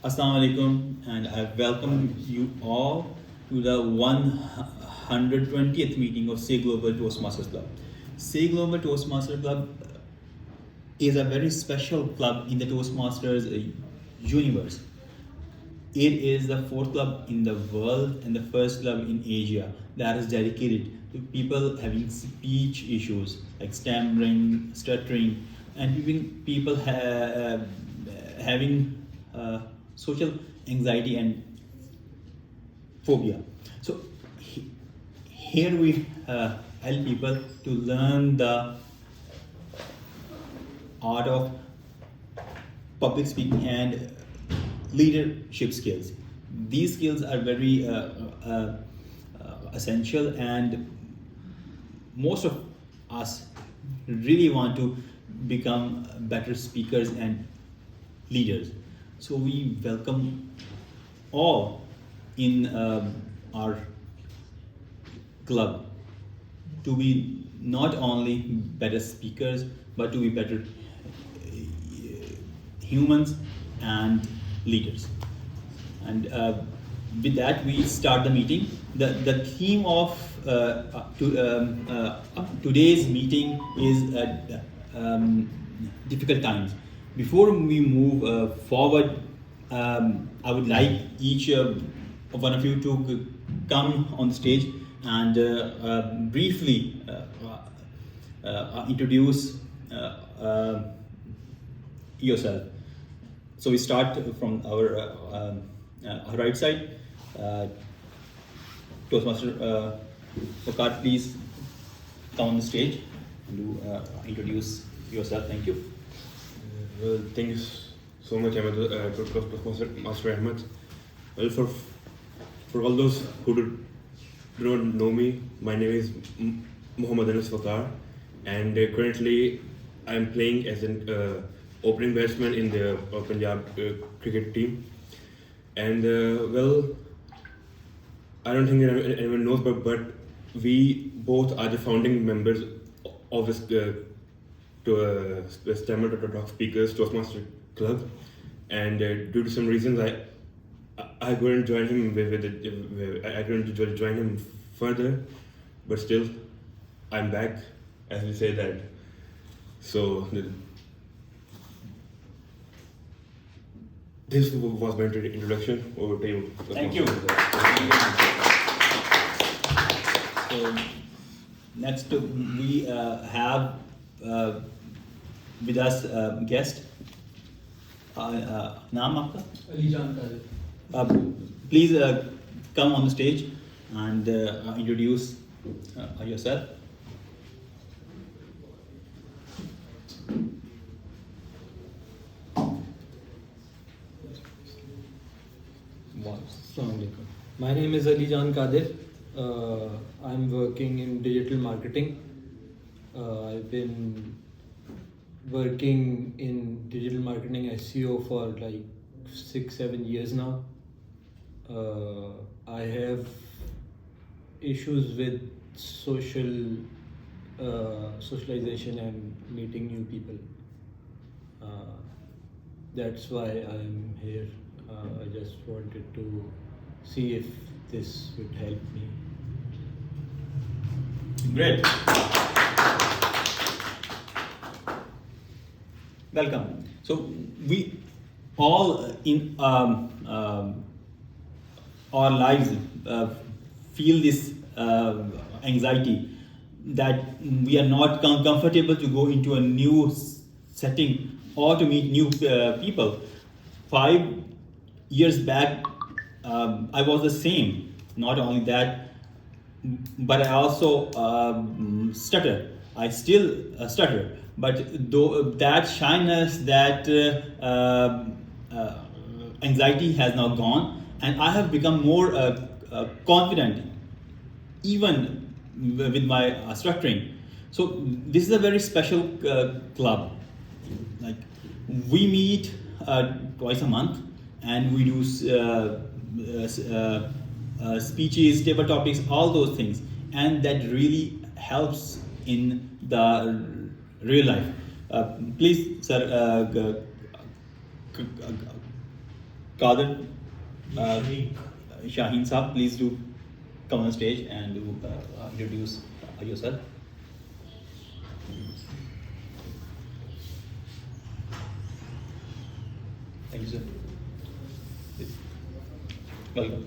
Assalamu alaikum, and I welcome you all to the 120th meeting of SAY Global Toastmasters Club. SAY Global Toastmasters Club is a very special club in the Toastmasters universe. It is the fourth club in the world and the first club in Asia that is dedicated to people having speech issues like stammering, stuttering, and even people having social anxiety and phobia. So here we help people to learn the art of public speaking and leadership skills. These skills are very essential, and most of us really want to become better speakers and leaders. So we welcome all in our club to be not only better speakers but to be better humans and leaders. And with that, we start the meeting. The theme of today's meeting is difficult times. Before we move forward, I would like each one of you to come on the stage and briefly introduce yourself. So we start from our right side. Toastmaster Fakar, please come on the stage and introduce yourself. Thank you. Well, thank you so much, Master Ahmed. Well, for all those who do not know me, my name is Muhammad Anas Fakar, and currently I am playing as an opening batsman in the Punjab cricket team. And well, I don't think anyone knows, but we both are the founding members of this Stammer to Talk Speakers Toastmaster Club, and due to some reasons, I couldn't join him I couldn't join him further, but still, I'm back, as we say that. So this was my introduction. Over to you. Thank you. So next we have with us guest. नाम आपका? Alijan Qadir. Please come on the stage and introduce yourself. Assalamualaikum. My name is Alijan Kadir. I'm working in digital marketing. I've been working in digital marketing SEO for like 6-7 years now. I have issues with socialization and meeting new people. That's why I'm here. I just wanted to see if this would help me. Great. Welcome. So we all in our lives feel this anxiety that we are not comfortable to go into a new setting or to meet new people. 5 years back, I was the same. Not only that, but I also stutter. I still stutter. But though that shyness, that anxiety has now gone, and I have become more confident, even with my stuttering. So this is a very special club. Like we meet twice a month, and we do speeches, table topics, all those things, and that really helps in the real life. Please, sir, Kadir Shaheen Saab, please do come on stage and do, introduce yourself. Thank you, sir. Please. Welcome.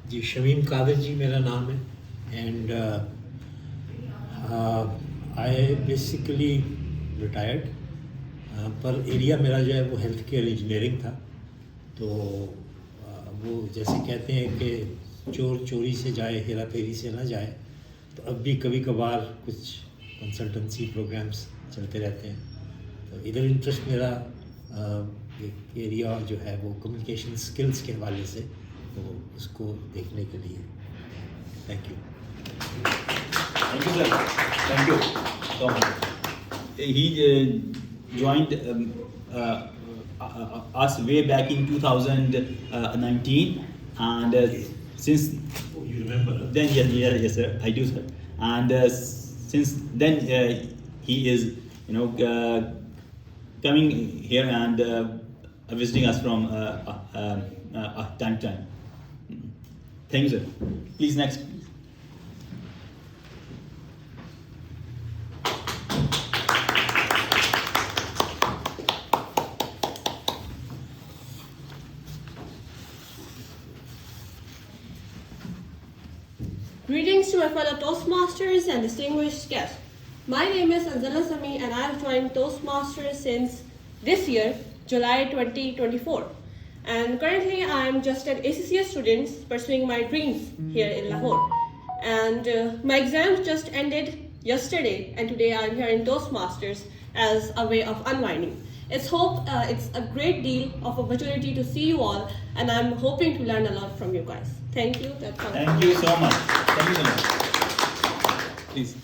जी शमीम कादिर जी मेरा नाम है and I basically retired पर area मेरा जो है वो health care engineering था तो वो जैसे कहते हैं कि चोर चोरी से जाए हेरा फेरी से ना जाए तो अब भी कभी कभार कुछ कंसल्टेंसी प्रोग्राम्स चलते रहते हैं तो इधर इंटरेस्ट मेरा एरिया जो है वो कम्युनिकेशन स्किल्स के हवाले से तो उसको देखने के लिए thank you sir thank you so much he joined us way back in 2019 and since you remember then yes sir I do sir and since then he is coming here and visiting us from time to time. Thank you, sir. Please, next. Greetings to my fellow Toastmasters and distinguished guests. My name is Anzala Sami and I have joined Toastmasters since this year, July 2024. And currently I am just an ACCA student pursuing my dreams here in Lahore. And my exams just ended yesterday and today I am here in Toastmasters as a way of unwinding. It's a great deal of opportunity to see you all and I'm hoping to learn a lot from you guys. Thank you. That's all. Thank you so much. Thank you so much. Please.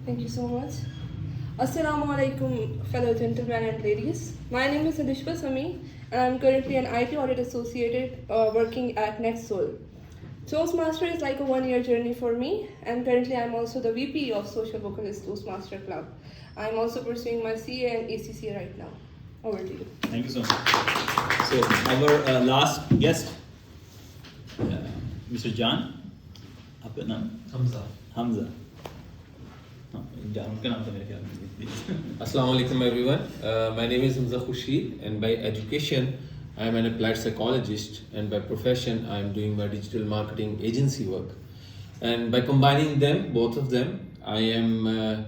Thank you so much. Assalamu alaikum, fellow gentlemen and ladies. My name is Adishwa Sami and I'm currently an IT audit associate working at NetSol. Toastmaster is like a one-year journey for me and currently I'm also the VP of Social Vocalist Toastmaster Club. I'm also pursuing my CA and ACCA right now. Over to you. Thank you so much. So our last guest, Mr. Jan. आपका नाम? Hamza. Assalamu alaikum everyone. My name is Hamza Khurshid and by education I am an applied psychologist and by profession I am doing my digital marketing agency work. And by combining them, both of them, I am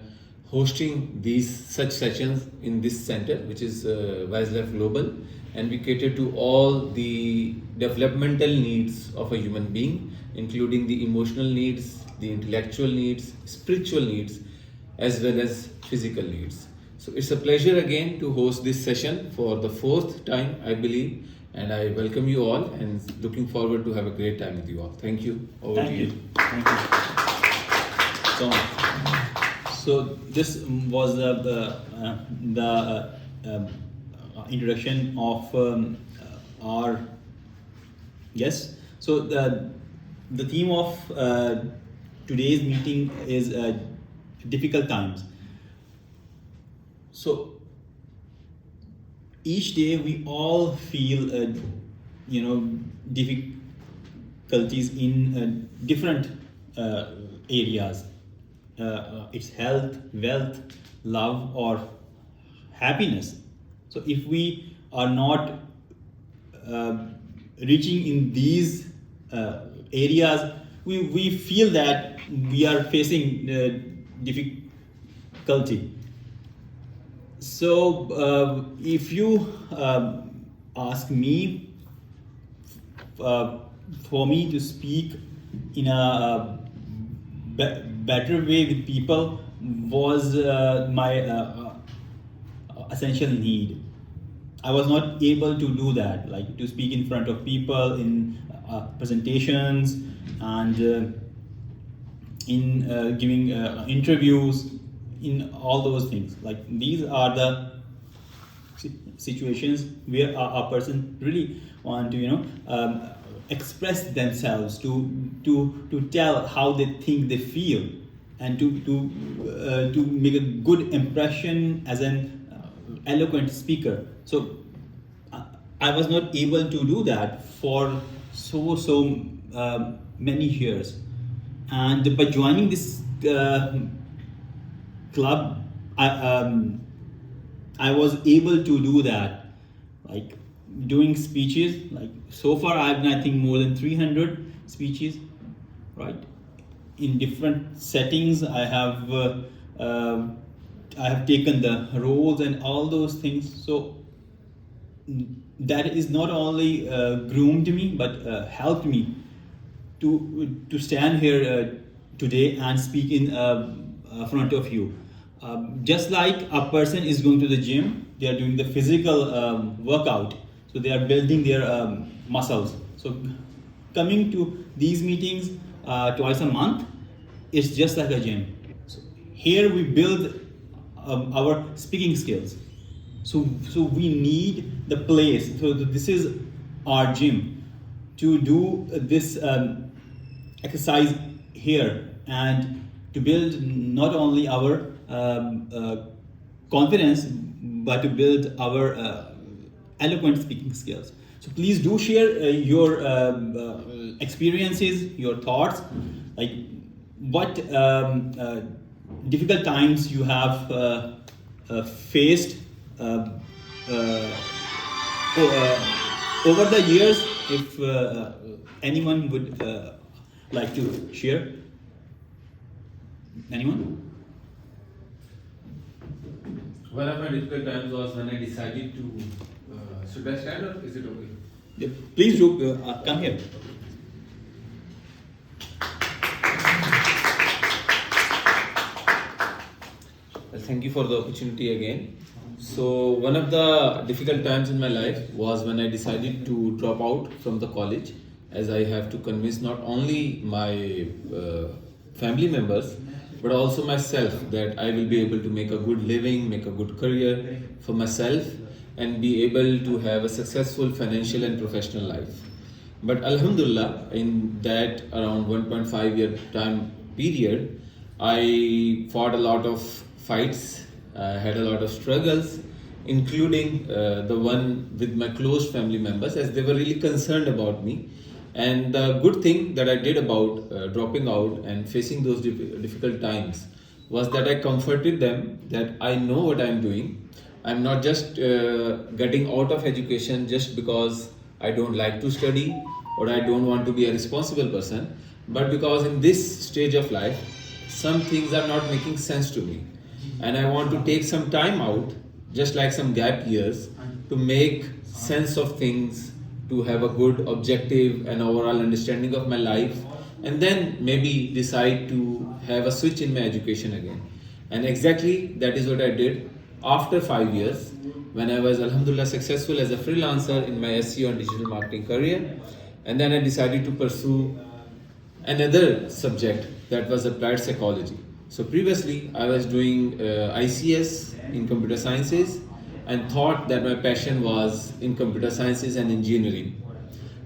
hosting such sessions in this center which is SAY Global and we cater to all the developmental needs of a human being including the emotional needs, the intellectual needs, spiritual needs as well as physical needs. So it's a pleasure again to host this session for the 4th time I believe and I welcome you all and looking forward to have a great time with you all. Thank you. Over to you. Thank you so much. So this was the introduction of our guests. So the theme of today's meeting is difficult times. So each day we all feel difficulties in different areas. It's health, wealth, love or happiness. So if we are not reaching in these areas, we feel that we are facing difficulty. So if you ask me, for me to speak in a better way with people was my essential need. I was not able to do that, like to speak in front of people in presentations and in giving interviews, in all those things. Like these are the situations where a person really want to express themselves, to tell how they think, they feel, and to make a good impression as an eloquent speaker. So I was not able to do that for so many years, and by joining this club, I was able to do that, like doing speeches. Like so far, I've done, I think, more than 300 speeches, right? In different settings, I have taken the roles and all those things. So that is not only groomed me, but helped me to stand here today and speak in front of you. Just like a person is going to the gym, they are doing the physical workout, so they are building their muscles. So coming to these meetings twice a month, it's just like a gym. So here we build our speaking skills. So we need the place. So this is our gym to do this exercise here, and to build not only our confidence, but to build our eloquent speaking skills. So please do share your experiences, your thoughts, like what difficult times you have faced over the years. If anyone would like to share, anyone? One of my difficult times was when I decided to. Should I stand or is it okay? Yeah, please do come here. Well, thank you for the opportunity again. So, one of the difficult times in my life was when I decided to drop out from the college, as I have to convince not only my family members but also myself that I will be able to make a good living, make a good career for myself, and be able to have a successful financial and professional life. But Alhamdulillah, in that around 1.5 year time period, I fought a lot of fights, had a lot of struggles, including the one with my close family members, as they were really concerned about me. And the good thing that I did about dropping out and facing those difficult times was that I comforted them that I know what I'm doing. I'm not just getting out of education just because I don't like to study or I don't want to be a responsible person, but because in this stage of life, some things are not making sense to me. And I want to take some time out, just like some gap years, to make sense of things, to have a good objective and overall understanding of my life, and then maybe decide to have a switch in my education again. And exactly that is what I did after 5 years, when I was Alhamdulillah successful as a freelancer in my SEO and digital marketing career. And then I decided to pursue another subject, that was applied psychology. So previously I was doing ICS in computer sciences and thought that my passion was in computer sciences and engineering.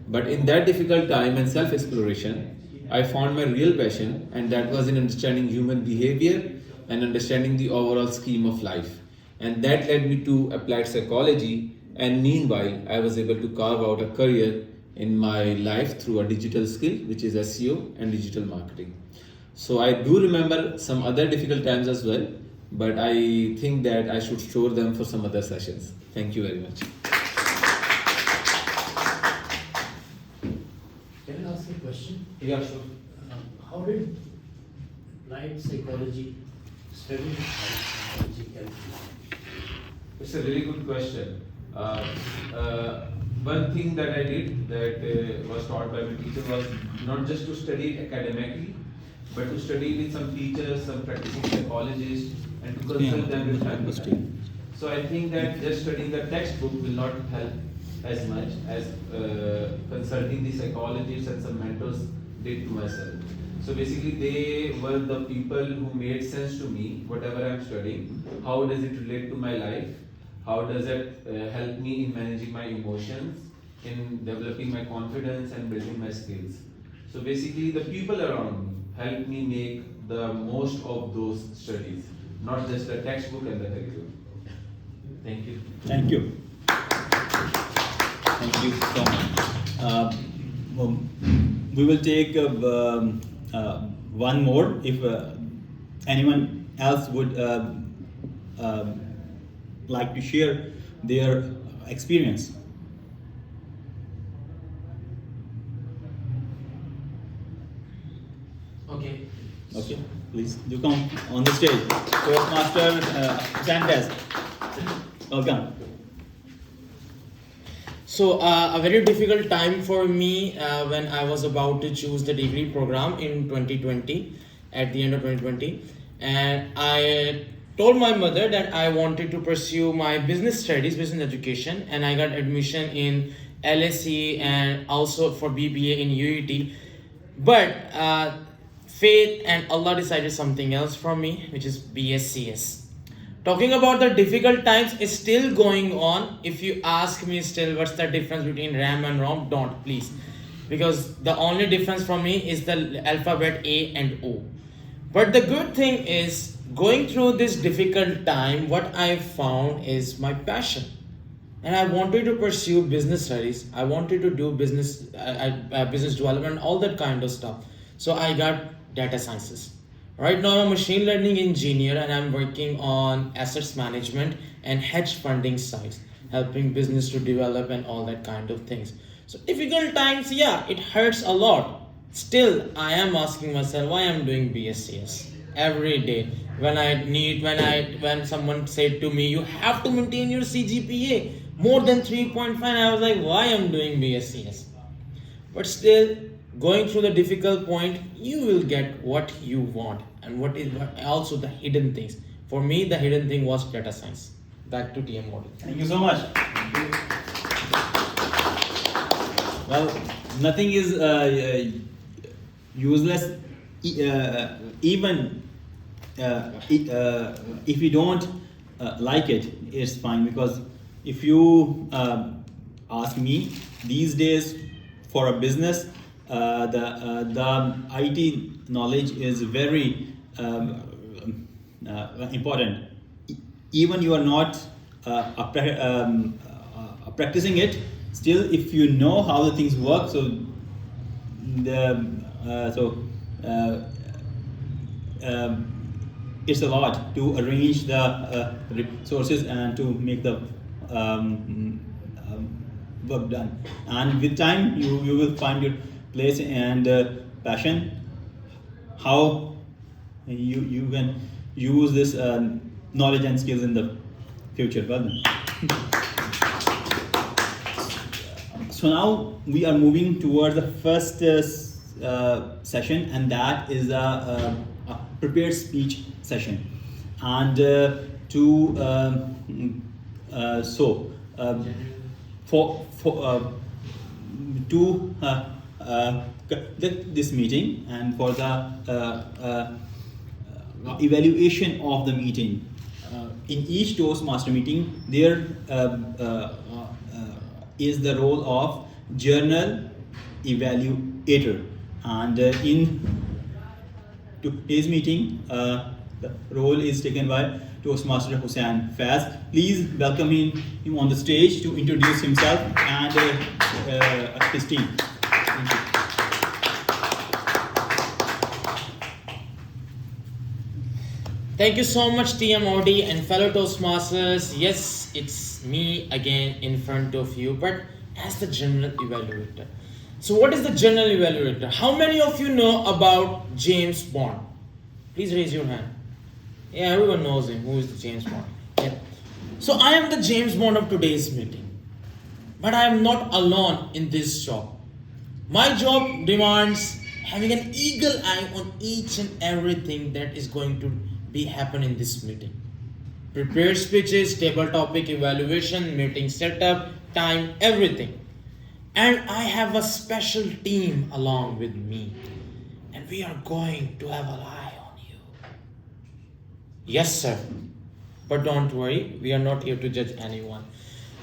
But in that difficult time and self-exploration, I found my real passion, and that was in understanding human behavior and understanding the overall scheme of life. And that led me to applied psychology, and meanwhile I was able to carve out a career in my life through a digital skill, which is SEO and digital marketing. So I do remember some other difficult times as well, but I think that I should store them for some other sessions. Thank you very much. Can I ask a question? Yeah, sure. How did applied psychology, study applied psychology help you? It's a really good question. One thing that I did that was taught by my teacher was not just to study academically, but to study with some teachers, some practicing psychologists, and to consult them with family. So I think that just studying the textbook will not help as much as consulting the psychologists and some mentors did to myself. So basically they were the people who made sense to me, whatever I'm studying. How does it relate to my life? How does it help me in managing my emotions? in developing my confidence and building my skills. So basically, the people around me helped me make the most of those studies, not just the textbook and the curriculum. Thank you. Thank you. Thank you so much. We will take one more if anyone else would like to share their experience. Okay. Okay, please do come on the stage. Toastmaster Sanchez, welcome. So a very difficult time for me when I was about to choose the degree program in 2020, at the end of 2020, and I told my mother that I wanted to pursue my business studies, business education, and I got admission in LSE and also for BBA in UET. But faith and Allah decided something else for me, which is BSCS. Talking about the difficult times is still going on. If you ask me still what's the difference between RAM and ROM, don't please. Because the only difference for me is the alphabet A and O. But the good thing is, going through this difficult time, what I found is my passion. And I wanted to pursue business studies. I wanted to do business development, all that kind of stuff. So I got data sciences. Right now I'm a machine learning engineer and I'm working on assets management and hedge funding sites, helping business to develop and all that kind of things. So difficult times, yeah, it hurts a lot. Still, I am asking myself why I'm doing BSCS every day. When someone said to me, you have to maintain your CGPA more than 3.5, I was like, why I'm doing BSCS? But still, going through the difficult point, you will get what you want, and what also the hidden things. For me, the hidden thing was data science. Back to TM model. Thank you so much. Well, nothing is useless, even if you don't like it, it's fine, because if you ask me, these days for a business, the IT knowledge is very important. Even you are not practicing it, still if you know how the things work, it's a lot to arrange the resources and to make the work done. And with time, you will find your place and passion, how you can use this knowledge and skills in the future. Well done. So now we are moving towards the first session, and that is a prepared speech session. And to conduct this meeting and for the evaluation of the meeting, in each Toastmaster meeting there is the role of journal evaluator, and in today's meeting the role is taken by Toastmaster Hussain Faz. Please welcome him on the stage to introduce himself and his team. Thank you. Thank you so much, TM Audi and fellow Toastmasters. Yes, it's me again in front of you, but as the general evaluator. So what is the general evaluator? How many of you know about James Bond? Please raise your hand. Yeah, everyone knows him. Who is the James Bond? Yeah. So I am the James Bond of today's meeting. But I am not alone in this job. My job demands having an eagle eye on each and everything that is going to be happen in this meeting. Prepared speeches, table topic evaluation, meeting setup, time, everything. And I have a special team along with me. And we are going to have an eye on you. Yes, sir. But don't worry, we are not here to judge anyone.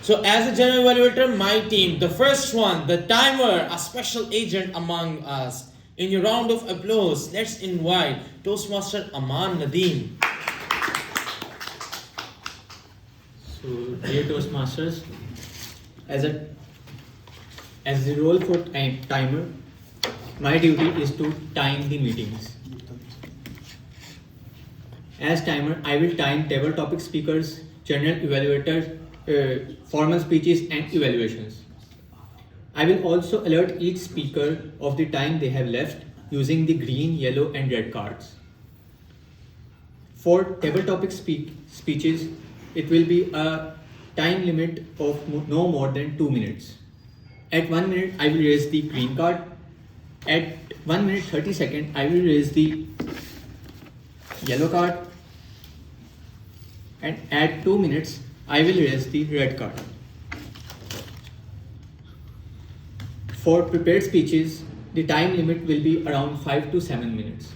So as a general evaluator, my team, the first one, the timer, a special agent among us. In your round of applause, let's invite Toastmaster Aman Nadeem. So, dear Toastmasters, as the role for timer, my duty is to time the meetings. As timer, I will time table topic speakers, general evaluators, formal speeches and evaluations. I will also alert each speaker of the time they have left using the green, yellow and red cards. For table topic speeches, it will be a time limit of no more than 2 minutes. At 1 minute, I will raise the green card. At 1 minute 30 seconds, I will raise the yellow card. And at 2 minutes, I will raise the red card. For prepared speeches, the time limit will be around 5 to 7 minutes.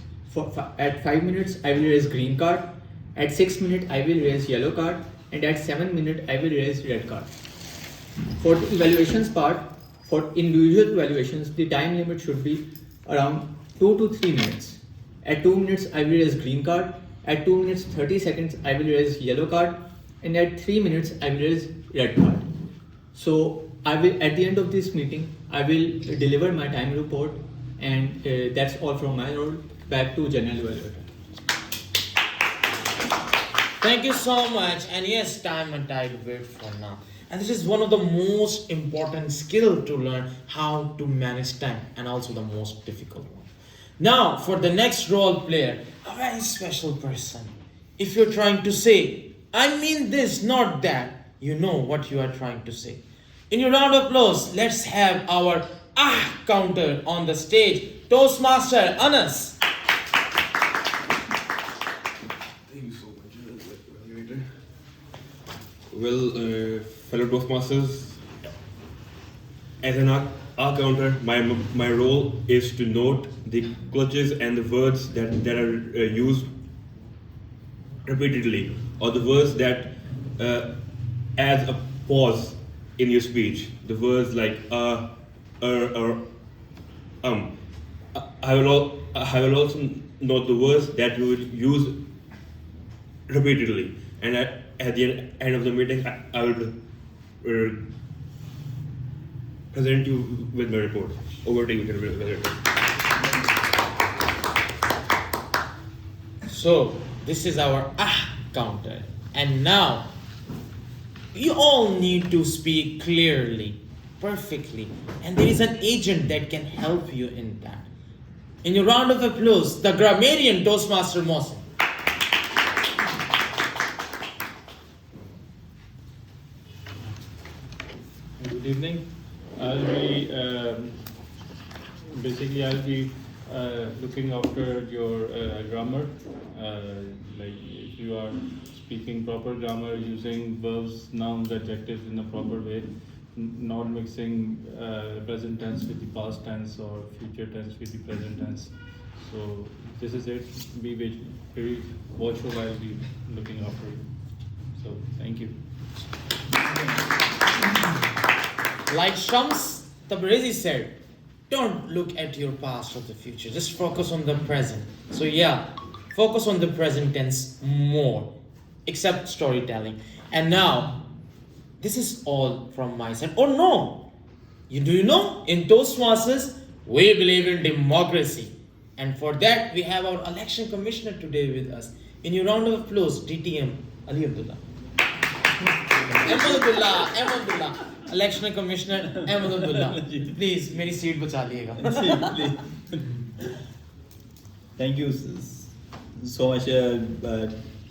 At 5 minutes, I will raise green card. At 6 minutes, I will raise yellow card. And at 7 minutes, I will raise red card. For the evaluations part, for individual evaluations, the time limit should be around 2 to 3 minutes. At 2 minutes, I will raise green card. At 2 minutes 30 seconds, I will raise yellow card. And at 3 minutes, I will raise red card. So I will, at the end of this meeting, I will deliver my time report, and that's all from my role. Back to general evaluator. Thank you so much. And yes, time and tide wait for now. And this is one of the most important skill to learn, how to manage time, and also the most difficult one. Now for the next role player, a very special person. If you're trying to say, I mean this, not that, you know what you are trying to say. In your round of applause, let's have our counter on the stage. Toastmaster Anas. Well, fellow Toastmasters, as an R counter, my role is to note the clutches and the words that are used repeatedly, or the words that adds a pause in your speech. The words like or I will also note the words that you will use repeatedly, and at the end of the meeting, I will present you with my report. Over to you, Mr. President. So this is our counter, and now you all need to speak clearly, perfectly, and there is an agent that can help you in that. In your round of applause, the grammarian Toastmaster Mohsen. Good evening. I'll be looking after your grammar. Like if you are speaking proper grammar, using verbs, nouns, adjectives in a proper way, not mixing present tense with the past tense or future tense with the present tense. So this is it. Be very watchful. I'll be looking after you. So thank you. Like Shams Tabrizi said, don't look at your past or the future. Just focus on the present. So yeah, focus on the present tense more, except storytelling. And now, this is all from my side. Oh no! Do you know, in Toastmasters, we believe in democracy. And for that, we have our election commissioner today with us. In your round of applause, DTM Ali Abdullah. Ahmadullah. Election Commissioner Ahmadullah. Please, मेरी seat बचा लिएगा. Thank you so much,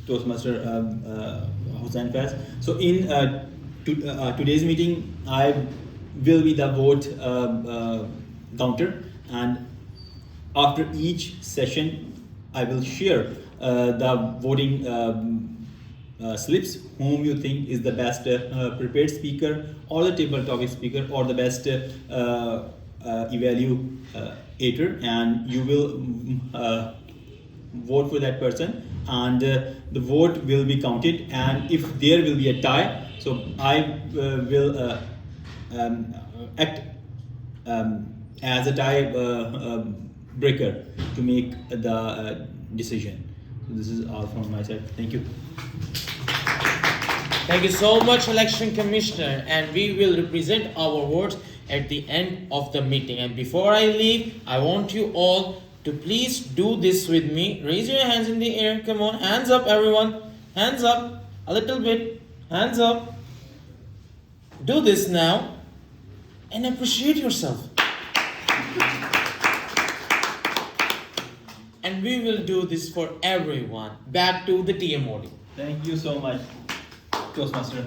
Toastmaster Hussain Faz. So in today's meeting, I will be the vote counter, and after each session, I will share the voting slips, whom you think is the best prepared speaker, or the table topic speaker, or the best evaluator, and you will vote for that person, and the vote will be counted, and if there will be a tie, So I will act as a tie breaker to make the decision. So this is all from my side. Thank you. Thank you so much, Election Commissioner, and we will represent our votes at the end of the meeting. And before I leave, I want you all to please do this with me. Raise your hands in the air. Come on, hands up, everyone. Hands up, a little bit. Hands up. Do this now and appreciate yourself. And we will do this for everyone. Back to the TMOD. Thank you so much, Toastmaster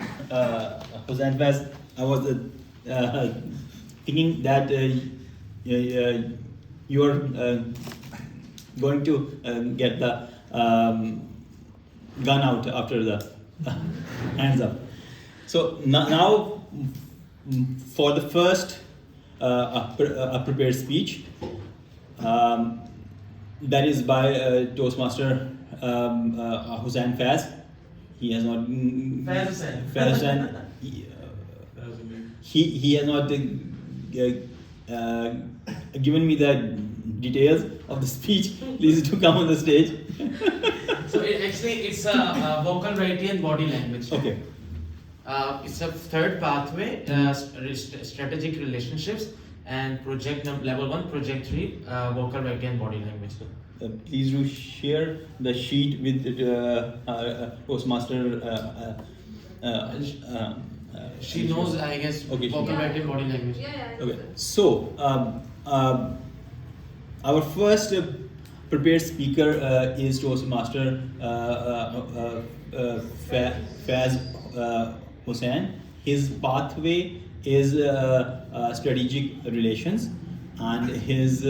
Hossein Faz. I was thinking that you are going to get the gun out after the hands up. So now for the first prepared speech, that is by Toastmaster Hossein Faz. He has not. Faz Hussain. He has not given me the details of the speech. Please do come on the stage. So it's a vocal variety and body language. Okay. It's a third pathway, strategic relationships, and project level 1, project 3, vocal variety and body language. Please do share the sheet with Toastmaster. She knows, I guess, okay, vocal variety and body language. Okay. So our first prepared speaker is Toastmaster Faz Hussain. His pathway is strategic relations, and he is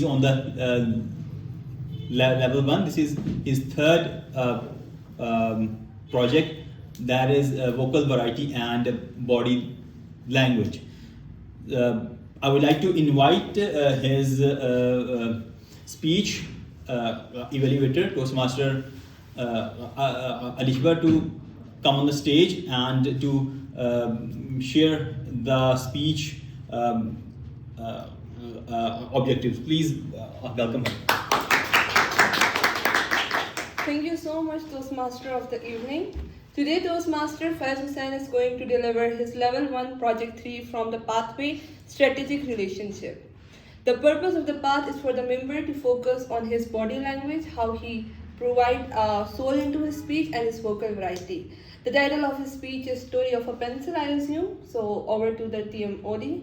on the level 1. This is his third project, that is vocal variety and body language. I would like to invite his speech evaluator, Toastmaster Alishba, to come on the stage and to share the speech objectives. Please welcome her. Thank you so much, Toastmaster of the evening. Today, Toastmaster Faz Hussain is going to deliver his Level 1 Project 3 from the Pathway Strategic Relationship. The purpose of the path is for the member to focus on his body language, how he provides soul into his speech, and his vocal variety. The title of his speech is Story of a Pencil, I assume. So over to the TMOD.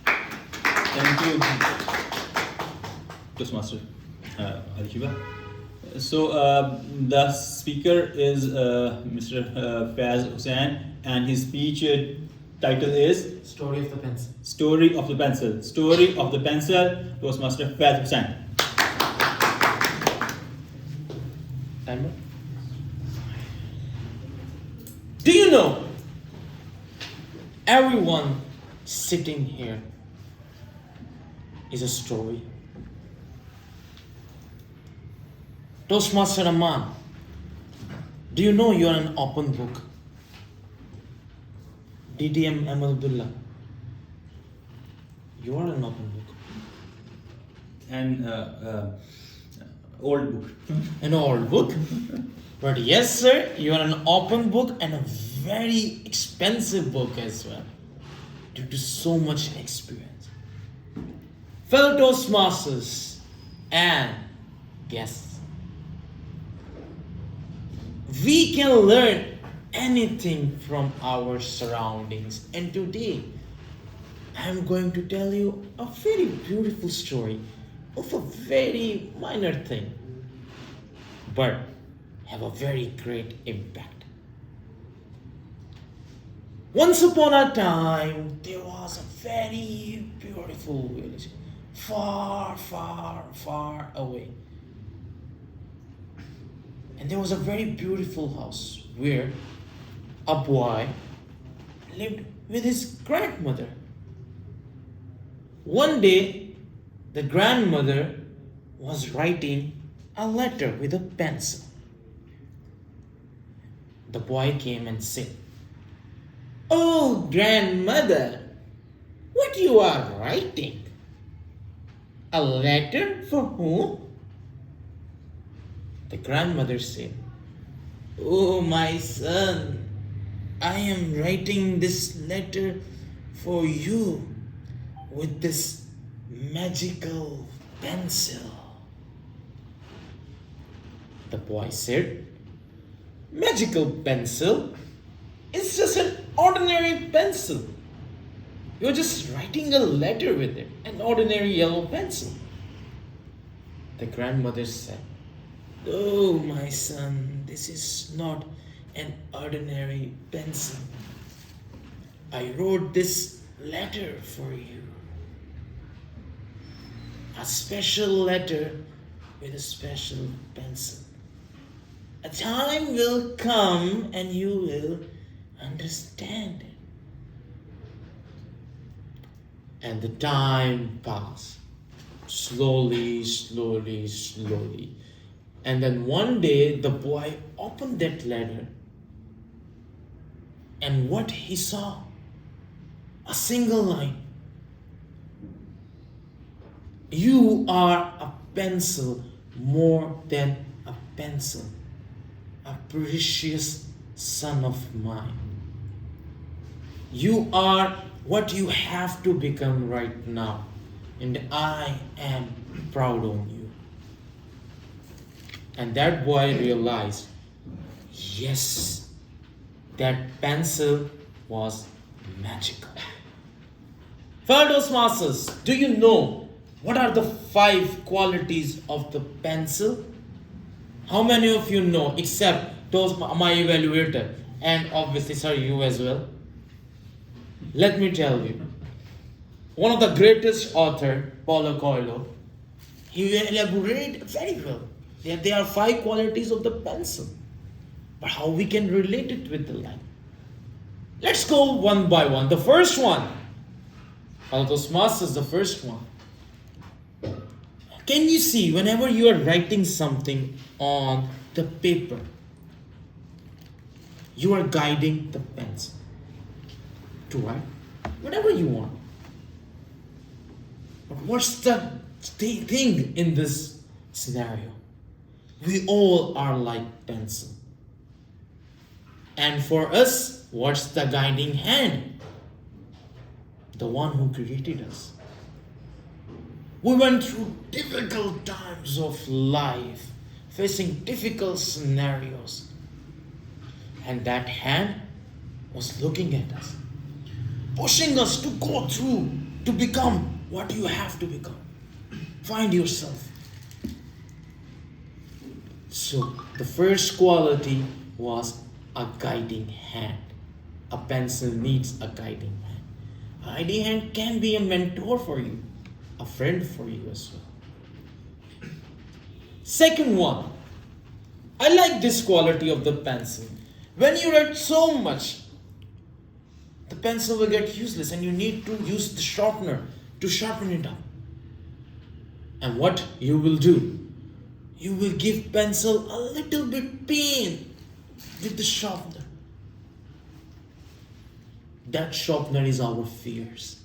Thank you, Toastmaster Alishba. So the speaker is Mr. Faz Hussain, and his speech title is Story of the Pencil. Story of the Pencil. Story of the Pencil, Toastmaster Faz Hussain. Timer. Do you know, everyone sitting here is a story. Toastmaster Aman, do you know you are an open book? DTM Ahmadullah, you are an open book. And old book. An old book? But yes, sir, you are an open book, and a very expensive book as well, due to so much experience. Fellow Toastmasters and guests, we can learn anything from our surroundings, and today I'm going to tell you a very beautiful story of a very minor thing, but have a very great impact. Once upon a time, there was a very beautiful village, far, far, far away. And there was a very beautiful house where a boy lived with his grandmother. One day, the grandmother was writing a letter with a pencil. the boy came and said, "Oh, grandmother, what you are writing? A letter for whom?" The grandmother said, "Oh, my son, I am writing this letter for you with this magical pencil." The boy said, "Magical pencil? It's just an ordinary pencil. You're just writing a letter with it, an ordinary yellow pencil." The grandmother said, "Oh, my son, this is not an ordinary pencil. I wrote this letter for you. A special letter with a special pencil. A time will come and you will understand it." And the time passed. Slowly, slowly, slowly. And then one day the boy opened that letter. And what he saw? A single line. "You are a pencil more than a pencil, a precious son of mine. You are what you have to become right now, and I am proud of you." And that boy realized, yes, that pencil was magical. Fellow Toastmasters, do you know what are the 5 qualities of the pencil? How many of you know, except my evaluator, and obviously sir, you as well? Let me tell you. One of the greatest author, Paulo Coelho, he elaborated very well. There are 5 qualities of the pencil. But how we can relate it with the life? Let's go one by one. The first one, Toastmasters, the first one. Can you see whenever you are writing something on the paper, you are guiding the pencil to write whatever you want. But what's the thing in this scenario? We all are like pencil. And for us, what's the guiding hand? The one who created us. We went through difficult times of life, facing difficult scenarios. And that hand was looking at us, pushing us to go through, to become what you have to become. Find yourself. So the first quality was a guiding hand. A pencil needs a guiding hand. A guiding hand can be a mentor for you, a friend for you as well. Second one, I like this quality of the pencil. When you write so much, the pencil will get useless and you need to use the sharpener to sharpen it up. And what you will do, you will give pencil a little bit pain with the sharpener. That sharpener is our fears.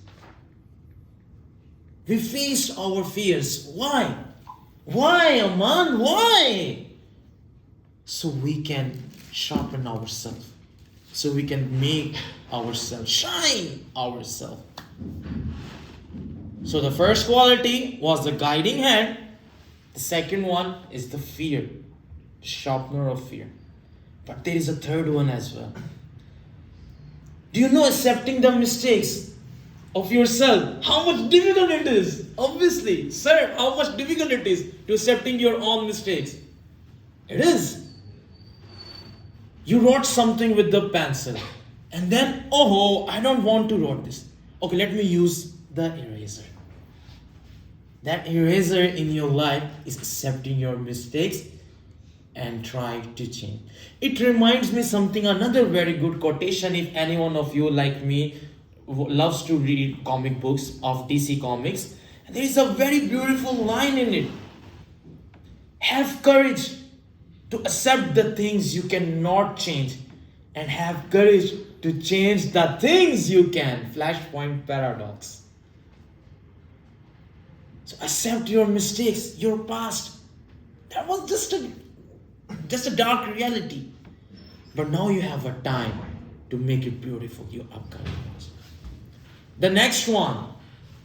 We face our fears. Why? Why, Aman? Why? So we can sharpen ourselves. So we can make ourselves, shine ourselves. So the first quality was the guiding hand. The second one is the fear, the sharpener of fear. But there is a third one as well. Do you know accepting the mistakes of yourself? How much difficult it is? Obviously, sir, how much difficult it is to accepting your own mistakes? It is. You wrote something with the pencil and then, oh, I don't want to write this. Okay, let me use the eraser. That eraser in your life is accepting your mistakes and trying to change. It reminds me something, another very good quotation, if any one of you like me loves to read comic books of DC Comics. And there is a very beautiful line in it. Have courage to accept the things you cannot change and have courage to change the things you can. Flashpoint paradox. So accept your mistakes, your past. That was just a dark reality. But now you have a time to make it beautiful, your upcoming past. The next one.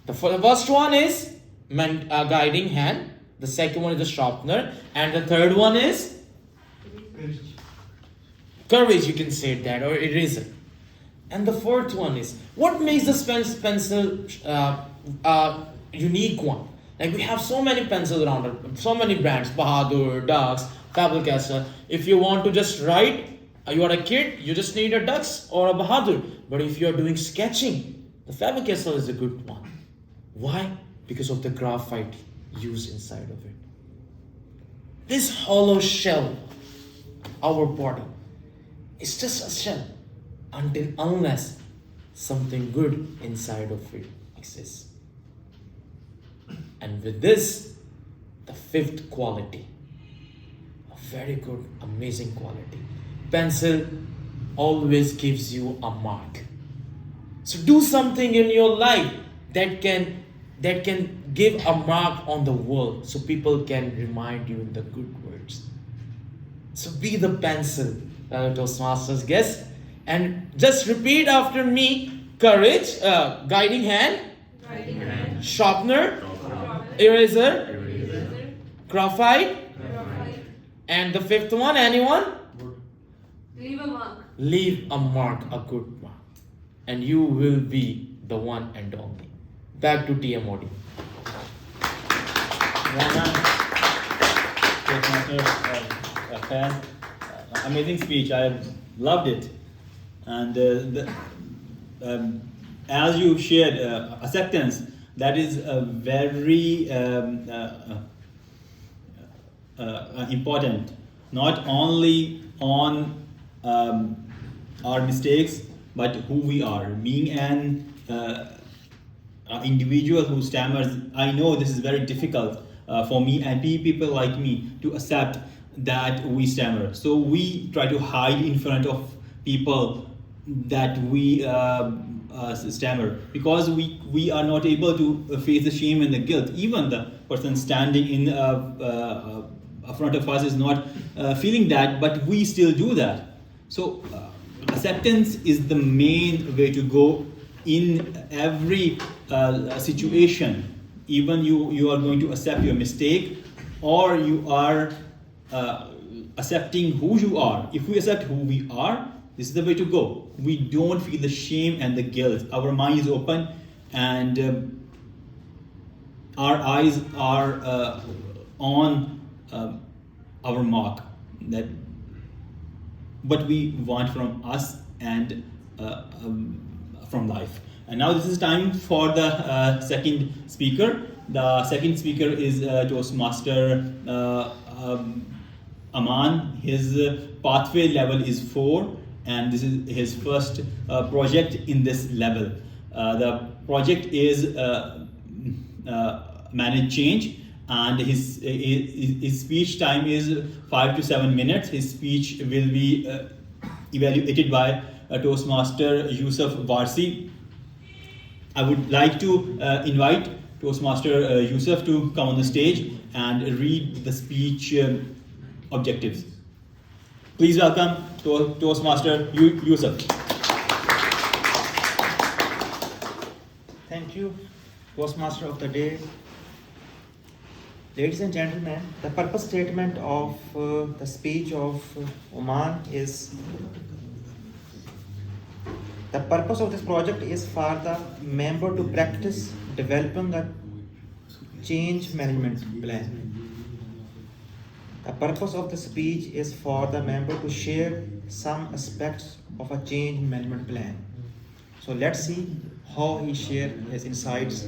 The first one is guiding hand. The second one is the sharpener. And the third one is courage, you can say that, or eraser. And the fourth one is, what makes this pencil unique one? Like, we have so many pencils around, so many brands, Bahadur, Dux, Faber-Castell. If you want to just write, you are a kid, you just need a Dux or a Bahadur. But if you are doing sketching, the Faber-Castell is a good one. Why? Because of the graphite used inside of it. This hollow shell, our body, is just a shell unless something good inside of it exists. And with this, the fifth quality, a very good, amazing quality. Pencil always gives you a mark. So do something in your life that can give a mark on the world, so people can remind you in the good words. So be the pencil, Toastmasters guests, and just repeat after me: courage, guiding hand, sharpener, eraser, graphite, and the fifth one, anyone? Leave a mark. Leave a mark, a good mark, and you will be the one and only. Back to TMOD. Amazing speech. I loved it, and as you shared, acceptance. That is a very important. Not only on our mistakes, but who we are. Being an individual who stammers, I know this is very difficult for me and people like me to accept that we stammer. So we try to hide in front of people that we stammer, because we are not able to face the shame and the guilt. Even the person standing in front of us is not feeling that, but we still do that. So acceptance is the main way to go in every situation. Even you are going to accept your mistake, or you are accepting who you are. If we accept who we are, this is the way to go. We don't feel the shame and the guilt. Our mind is open, and our eyes are on our mark. That what we want from us and from life. And now this is time for the second speaker. The second speaker is Toastmaster Aman. His pathway level is 4, and this is his first project in this level. The project is Manage Change, and his speech time is 5 to 7 minutes. His speech will be evaluated by Toastmaster Yusuf Varsi. I would like to invite Toastmaster Yusuf to come on the stage and read the speech objectives. Please welcome Toastmaster Yusuf. Thank you, Toastmaster of the Day. Ladies and gentlemen, the purpose statement of the speech of Oman is: the purpose of this project is for the member to practice developing a change management plan. The purpose of the speech is for the member to share some aspects of a change management plan. So let's see how he shared his insights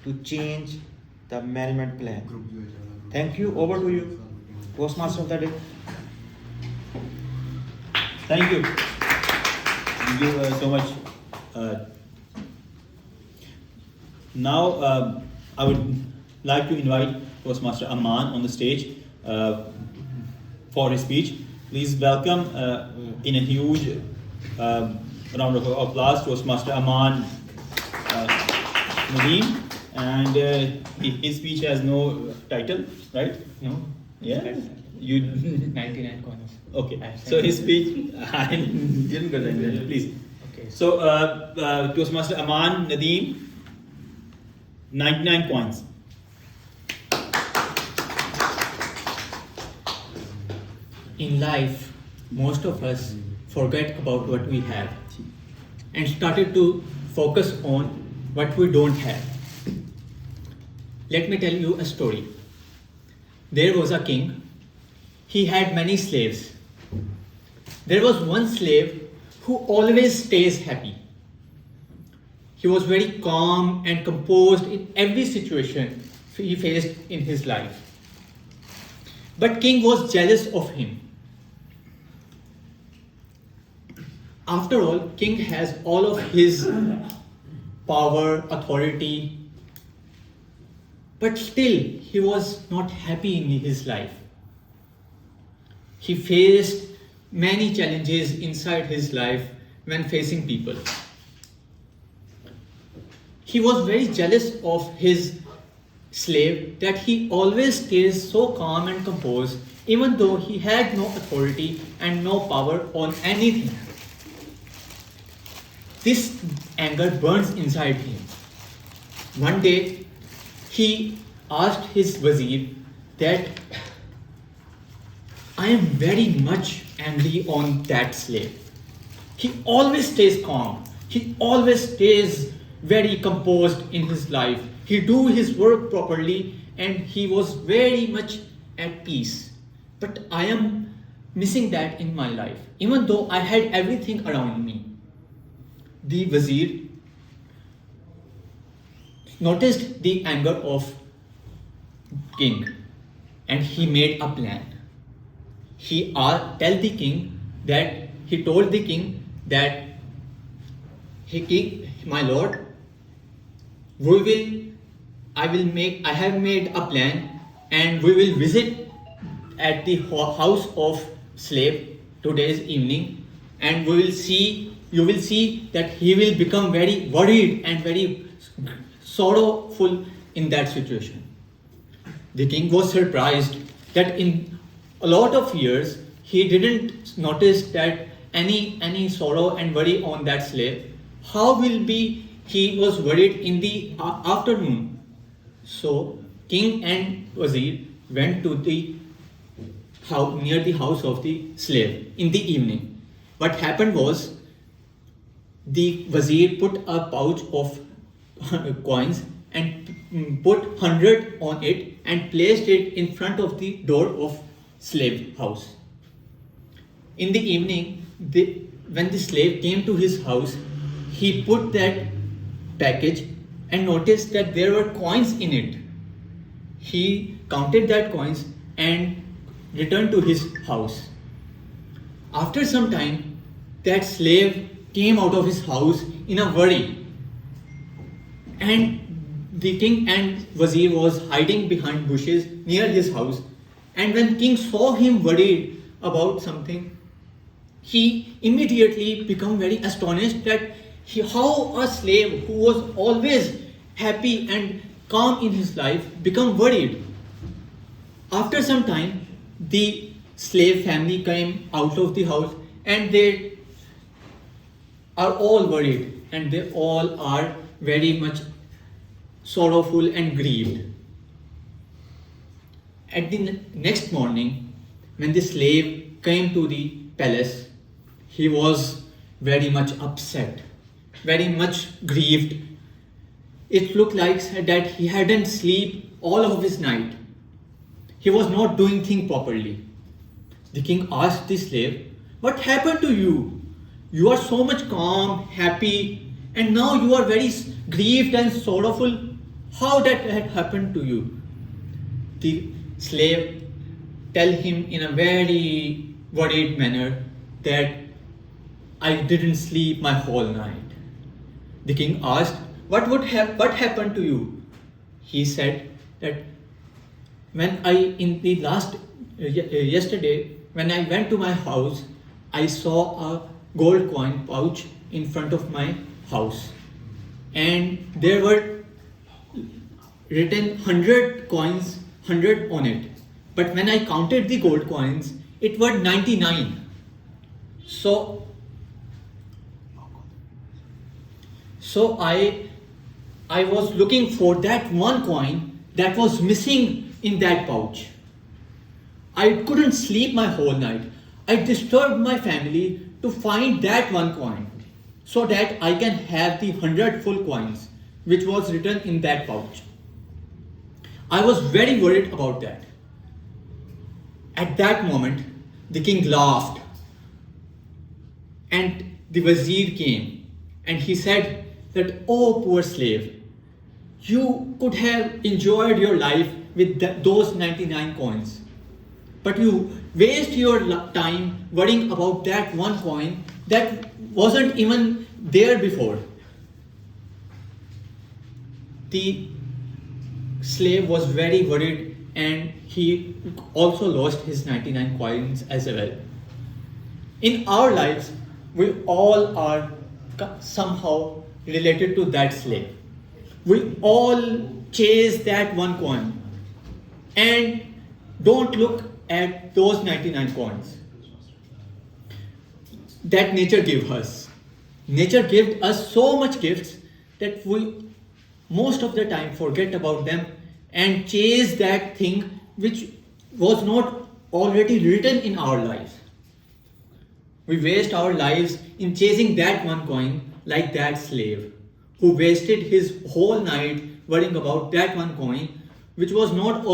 to change the management plan. Thank you. Over to you, Toastmaster of the Day. Thank you. Thank you so much. Now I would like to invite Toastmaster Aman on the stage for his speech. Please welcome in a huge round of applause Toastmaster Aman Nadeem. And his speech has no title, right? No. Yeah. You 99 coins. okay. So his speech, I didn't go there. Please. Okay. So Toastmaster Aman Nadeem, 99 coins. In life, most of us forget about what we have and started to focus on what we don't have. Let me tell you a story. There was a king. He had many slaves. There was one slave who always stays happy. He was very calm and composed in every situation he faced in his life. But king was jealous of him. After all, king has all of his power, authority, but still he was not happy in his life. He faced many challenges inside his life when facing people. He was very jealous of his slave that he always stays so calm and composed even though he had no authority and no power on anything. This anger burns inside him. One day, he asked his wazir that I am very much angry on that slave. He always stays calm. He always stays very composed in his life. He do his work properly and he was very much at peace. But I am missing that in my life, even though I had everything around me. The wazir noticed the anger of king and he made a plan. He told the king that my lord, I have made a plan and we will visit at the house of slave today's evening and you will see that he will become very worried and very sorrowful in that situation. The king was surprised that in a lot of years he didn't notice that any sorrow and worry on that slave. How will be he was worried in the afternoon? So king and wazir went to the house near the house of the slave in the evening. What happened was the wazir put a pouch of coins and put 100 on it and placed it in front of the door of slave house. In the evening, when the slave came to his house, he put that package and noticed that there were coins in it. He counted that coins and returned to his house. After some time, that slave came out of his house in a worry. And the king and wazir was hiding behind bushes near his house. And when king saw him worried about something, he immediately became very astonished that how a slave who was always happy and calm in his life become worried. After some time, the slave family came out of the house and they are all worried and they all are very much sorrowful and grieved. At the next morning, when the slave came to the palace, he was very much upset, very much grieved. It looked like that he hadn't slept all of his night. He was not doing things properly. The king asked the slave, "What happened to you? You are so much calm, happy, and now you are very grieved and sorrowful. How that had happened to you?" The slave tell him in a very worried manner that I didn't sleep my whole night. The king asked, what happened to you? He said that when yesterday when I went to my house, I saw a gold coin pouch in front of my house, and there were written 100 coins, 100 on it. But when I counted the gold coins, it were 99. So I was looking for that one coin that was missing in that pouch. I couldn't sleep my whole night. I disturbed my family to find that one coin so that I can have the 100 full coins which was written in that pouch. I was very worried about that. At that moment, the king laughed and the Wazir came and he said that, "Oh, poor slave, you could have enjoyed your life with those 99 coins, but you waste your time worrying about that one coin that wasn't even there before." The slave was very worried and he also lost his 99 coins as well. In our lives, we all are somehow related to that slave. We all chase that one coin and don't look at those 99 coins that nature gave us. Nature gave us so much gifts that we most of the time forget about them and chase that thing which was not already written in our lives. We waste our lives in chasing that one coin like that slave who wasted his whole night worrying about that one coin which was not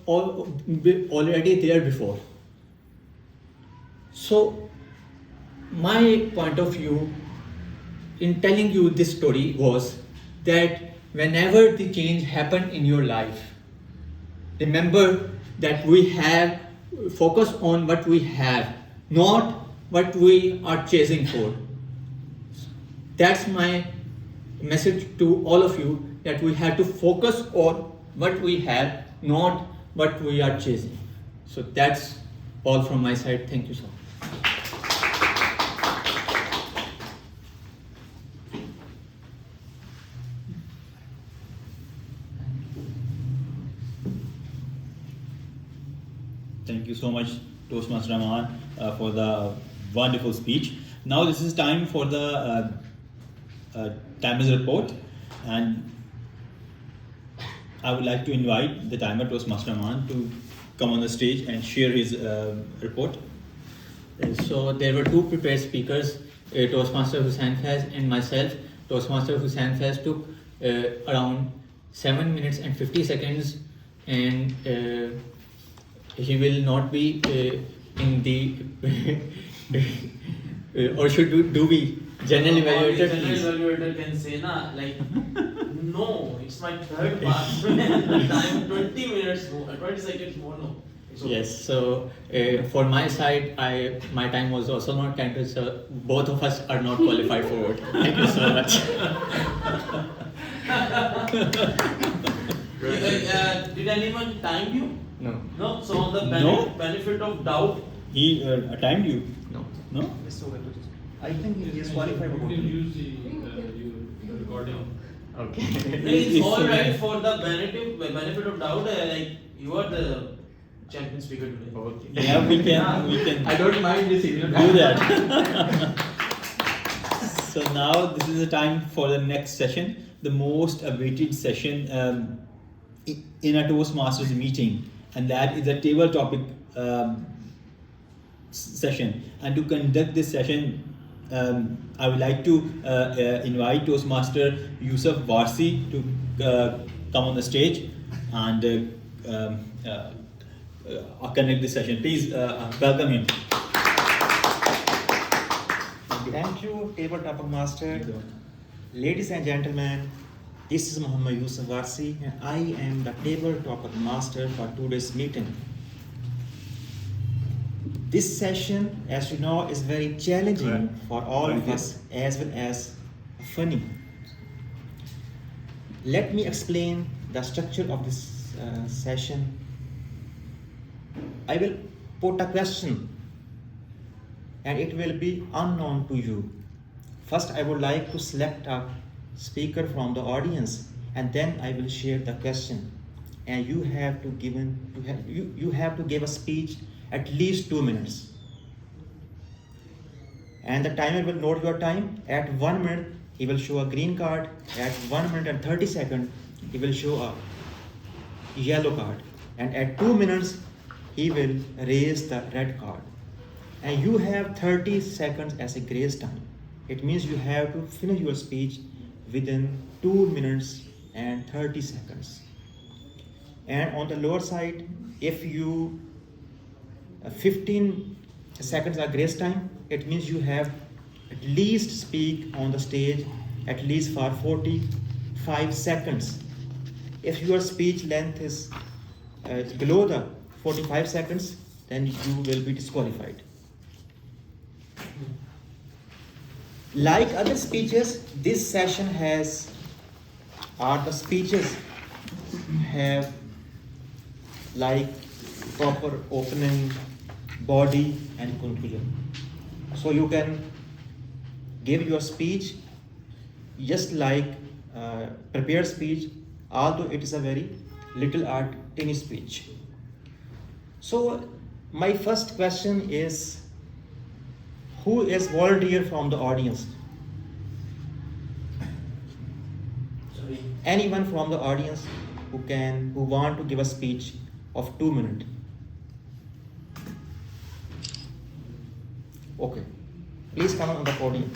already there before. So my point of view in telling you this story was that whenever the change happen in your life, remember that we have focus on what we have, not what we are chasing for. That's my message to all of you, that we have to focus on what we have, not what we are chasing. So that's all from my side. Thank you so much. Thank you so much, Toastmaster Rahman, for the wonderful speech. Now this is time for the timer's report, and I would like to invite the timer, Toastmaster Rahman, to come on the stage and share his report. So there were two prepared speakers, Toastmaster Hussain Faiz and myself. Toastmaster Hussain Faiz took around 7 minutes and 50 seconds, and he will not be in the or should do we general evaluator, please? General evaluator can say like no, it's my third part. The time 20 minutes more, 20 seconds more. No. Okay. Yes, so for my side, my time was also not counted, so both of us are not qualified for it. Thank you so much. Did anyone time you? No. No. So on the No? benefit of doubt. He timed you? No. No? I think he is qualified for You can voting. use the recording. Okay. It's all right for the benefit of doubt. Like you are the champion speaker today. Okay. Yeah, we can. I don't mind this either. Do that. So now this is the time for the next session, the most awaited session in a Toastmasters meeting, and that is the table topic session. And to conduct this session, I would like to invite Toastmaster Yusuf Warsi to come on the stage and conduct this session. Please welcome him. Thank you, Table Topic Master. Ladies and gentlemen, this is Muhammad Yusuf Warsi, and I am the Table Topic Master for today's meeting. This session, as you know, is very challenging for all of us, as well as funny. Let me explain the structure of this session. I will put a question and it will be unknown to you. First, I would like to select a speaker from the audience, and then I will share the question. And you have to give a speech at least 2 minutes. And the timer will note your time. At 1 minute, he will show a green card. At 1 minute and 30 seconds, he will show a yellow card. And at 2 minutes, he will raise the red card. And you have 30 seconds as a grace time. It means you have to finish your speech within 2 minutes and 30 seconds. And on the lower side, if you 15 seconds are grace time, it means you have at least speak on the stage at least for 45 seconds. If your speech length is below the 45 seconds, then you will be disqualified. Like other speeches, this session the speeches have like proper opening, body and conclusion. So you can give your speech just like prepared speech, although it is a very little art tiny speech. So my first question is, who is volunteer from the audience? Sorry. Anyone from the audience who want to give a speech of 2 minutes? Okay, please come on the podium.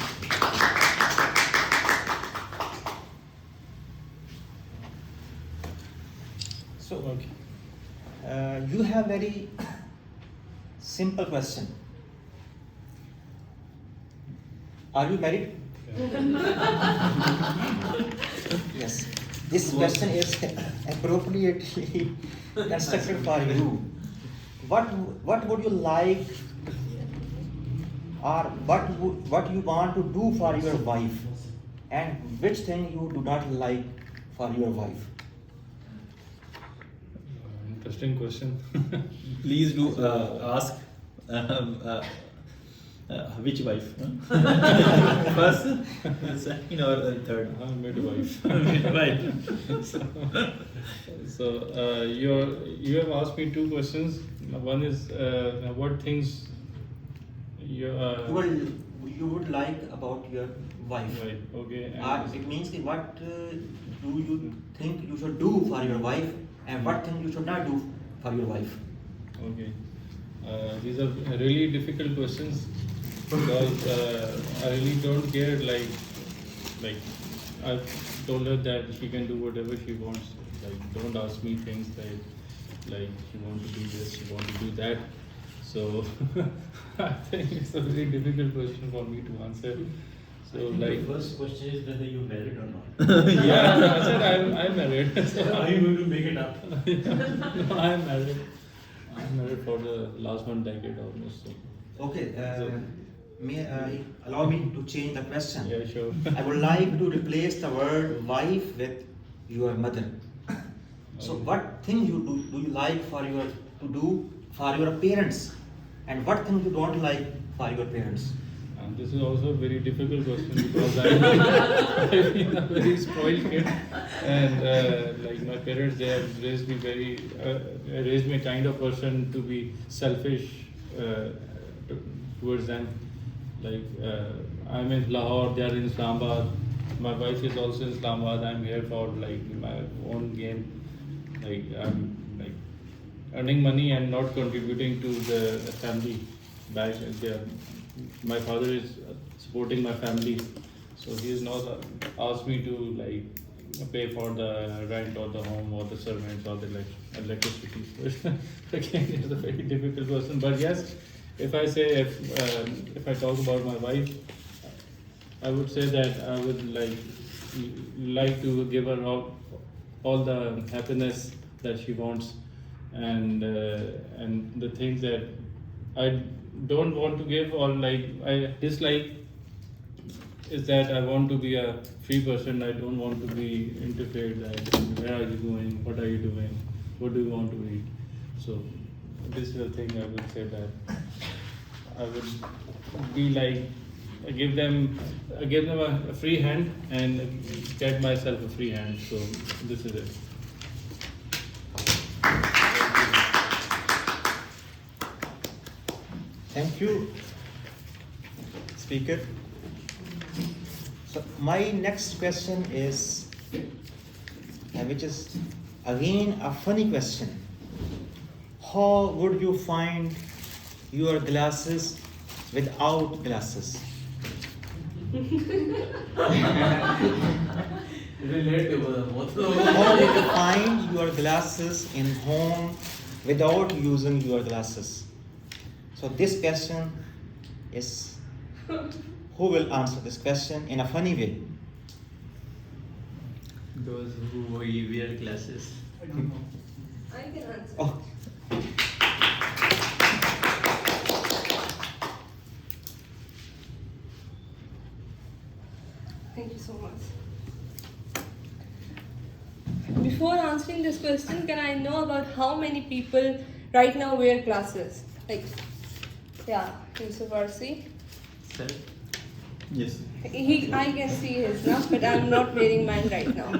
So, you have very simple question. Are you married? Yes. This question is appropriately constructed for you. What would you like, or what you want to do for your wife, and which thing you do not like for your wife? Interesting question. Please do ask which wife? First, second, or third? Midwife. Midwife. So you have asked me two questions. One is what things you would like about your wife. Right. Okay. It means that what do you think you should do for your wife, and what thing you should not do for your wife? Okay. These are really difficult questions because I really don't care. Like I've told her that she can do whatever she wants. Like, don't ask me things like she want to do this, she want to do that. So I think it's a very difficult question for me to answer. So like, the first question is whether you're married or not. yeah, I said I'm married. So are you going to make it up? No, I'm married. I'm married for the last 1 decade almost. So. Okay. Allow me to change the question. Yeah, sure. I would like to replace the word wife with your mother. So, what thing do you like to do for your parents, and what thing you don't like for your parents? This is also a very difficult question because I've been a very spoiled kid, and like my parents, they have raised me a kind of person to be selfish towards them. Like I'm in Lahore, they are in Islamabad. My wife is also in Islamabad. I'm here for like my own game. Like I'm like earning money and not contributing to the family back there. My father is supporting my family, so he has not asked me to like pay for the rent or the home or the servants or the electricity. Again, it's a very difficult question. But yes, if I talk about my wife, I would say that I would like to give her all the happiness that she wants, and the things that I don't want to give or like I dislike is that I want to be a free person. I don't want to be interfered. Like, where are you going? What are you doing? What do you want to eat? So this is the thing I would say that. I would be like, give them a free hand and get myself a free hand. So this is it. Thank you, speaker. So my next question is, which is again a funny question. How would you find your glasses without glasses? How did you find your glasses in home without using your glasses? So this question is, who will answer this question in a funny way? Those who wear glasses. I can answer. Oh. Thank you so much. Before answering this question, can I know about how many people right now wear glasses? Like, yeah, Yusuf Arsi. Sir? Yes. I can see his now, but I'm not wearing mine right now.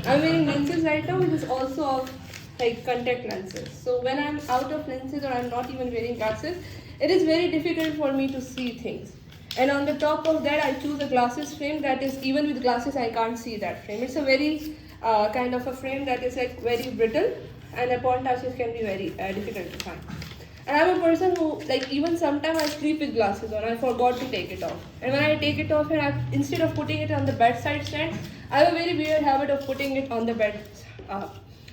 I'm wearing lenses right now, which is also of like contact lenses. So when I'm out of lenses or I'm not even wearing glasses, it is very difficult for me to see things. And on the top of that, I choose a glasses frame that is, even with glasses, I can't see that frame. It's a very kind of a frame that is like very brittle, and upon touch it can be very difficult to find. And I'm a person who, like, even sometimes I sleep with glasses on, I forgot to take it off. And when I take it off, and instead of putting it on the bedside stand, I have a very weird habit of putting it on the bed.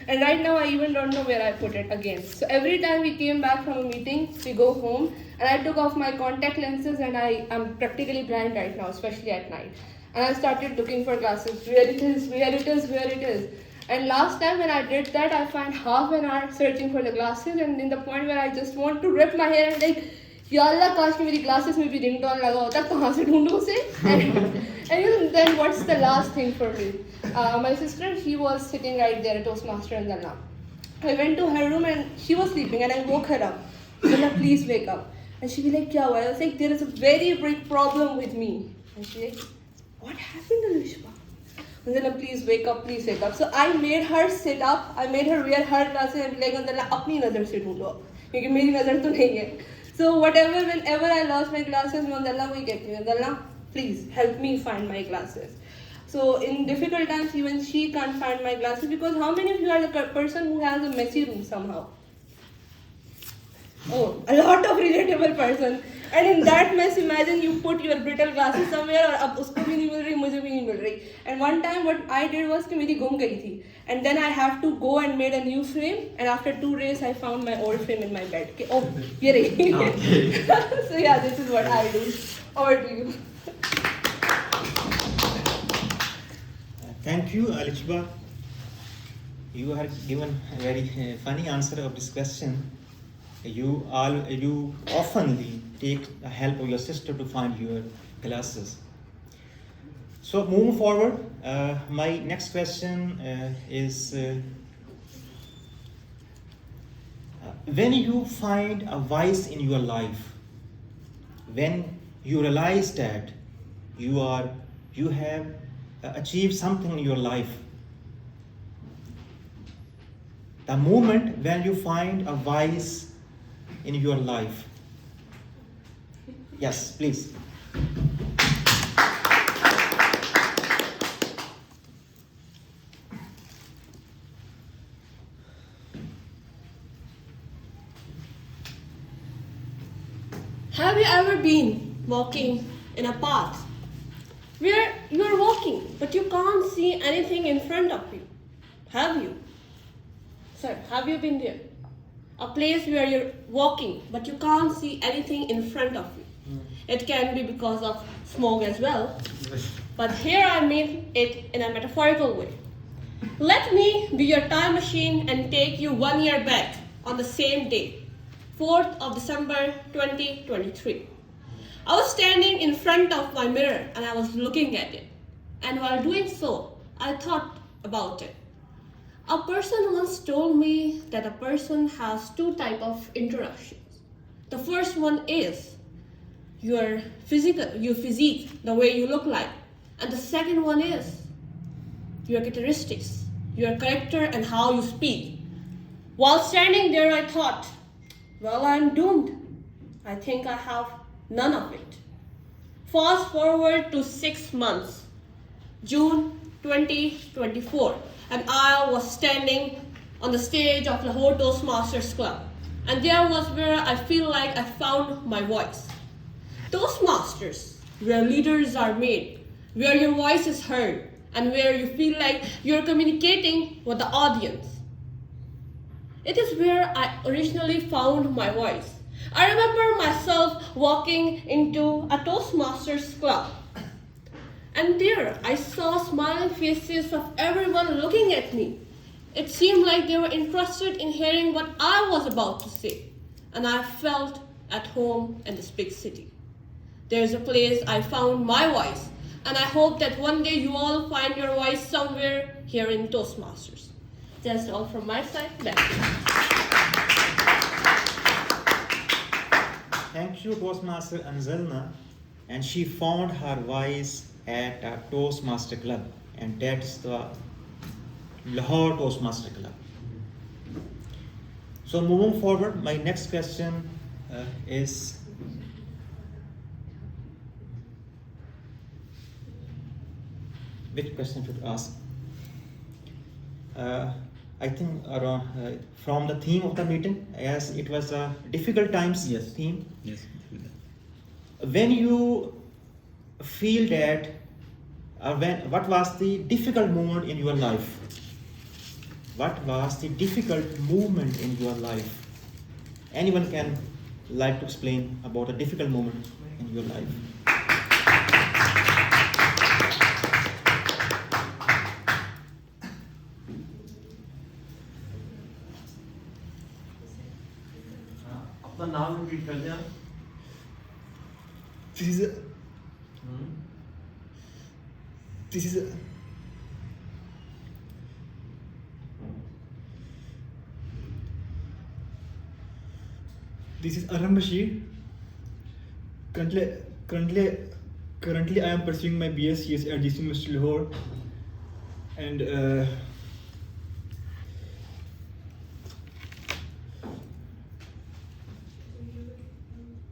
And right now, I even don't know where I put it again. So every time we came back from a meeting, we go home, and I took off my contact lenses, and I'm practically blind right now, especially at night. And I started looking for glasses, where it is, where it is, where it is. And last time when I did that, I found half an hour searching for the glasses, and in the point where I just want to rip my hair and like, Ya Allah, kash ki meri glasses mein bhi ringtone laga hota, kahan se dhoondu usse? And then what's the last thing for me? My sister, she was sitting right there at Toastmaster and Zalla. I went to her room and she was sleeping, and I woke her up. Zalla, please wake up. And she'd be like, kya hua? I was like, there is a very big problem with me. And she's like, what happened, Alishba? And then, please wake up, please wake up. So I made her sit up, I made her wear her glasses and be like, apni nazar se dhoondho, because meri nazar to nahi hai. So whatever, whenever I lost my glasses, Allah will get me. Allah, please help me find my glasses. So in difficult times, even she can't find my glasses, because how many of you are the person who has a messy room somehow? Oh, a lot of relatable person. And in that mess, imagine you put your brittle glasses somewhere, और अब उसको भी नहीं मिल रही, मुझे भी नहीं मिल रही. And one time, what I did was कि मेरी गुम गई थी. And then I have to go and made a new frame. And after 2 days, I found my old frame in my bed. कि oh, ये रही. So yeah, this is what I do. Over to you. Thank you, Alishba. You have given a very funny answer of this question. You oftenly take the help of your sister to find your glasses. So moving forward, my next question is, when you find a vice in your life, when you realize that you have achieved something in your life, the moment when you find a vice in your life. Yes, please. Have you ever been walking in a path where you are walking but you can't see anything in front of you? Have you? Sir, have you been there? A place where you're walking but you can't see anything in front of you. It can be because of smoke as well. But here I mean it in a metaphorical way. Let me be your time machine and take you 1 year back on the same day, 4th of December 2023. I was standing in front of my mirror and I was looking at it. And while doing so, I thought about it. A person once told me that a person has 2 types of introductions. The first one is your physique, the way you look like. And the second one is your characteristics, your character and how you speak. While standing there, I thought, well, I'm doomed. I think I have none of it. Fast forward to 6 months, June 2024, and I was standing on the stage of Lahore Toastmasters Club. And there was where I feel like I found my voice. Toastmasters, where leaders are made, where your voice is heard, and where you feel like you're communicating with the audience. It is where I originally found my voice. I remember myself walking into a Toastmasters Club. And there I saw smiling faces of everyone looking at me. It seemed like they were interested in hearing what I was about to say. And I felt at home in this big city. There's a place I found my voice. And I hope that one day you all find your voice somewhere here in Toastmasters. That's all from my side. Back to you. Thank you, Toastmaster Anzalna. And she found her voice at a Toastmaster Club, and that's the Lahore Toastmaster Club. So moving forward, my next question is which question should I ask? I think around from the theme of the meeting, as it was a difficult times theme. Yes. When you feel that, what was the difficult moment in your life? What was the difficult movement in your life? Anyone can like to explain about a difficult moment in your life? अपना नाम repeat कर दें आप। This is Aram Bashir. Currently, I am pursuing my BScs at DC University Lahore, and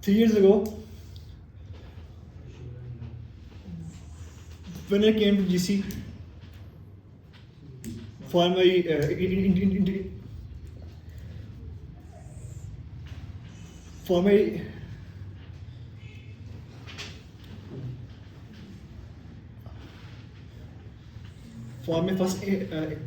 3 years ago, when I came to GC for my first interview,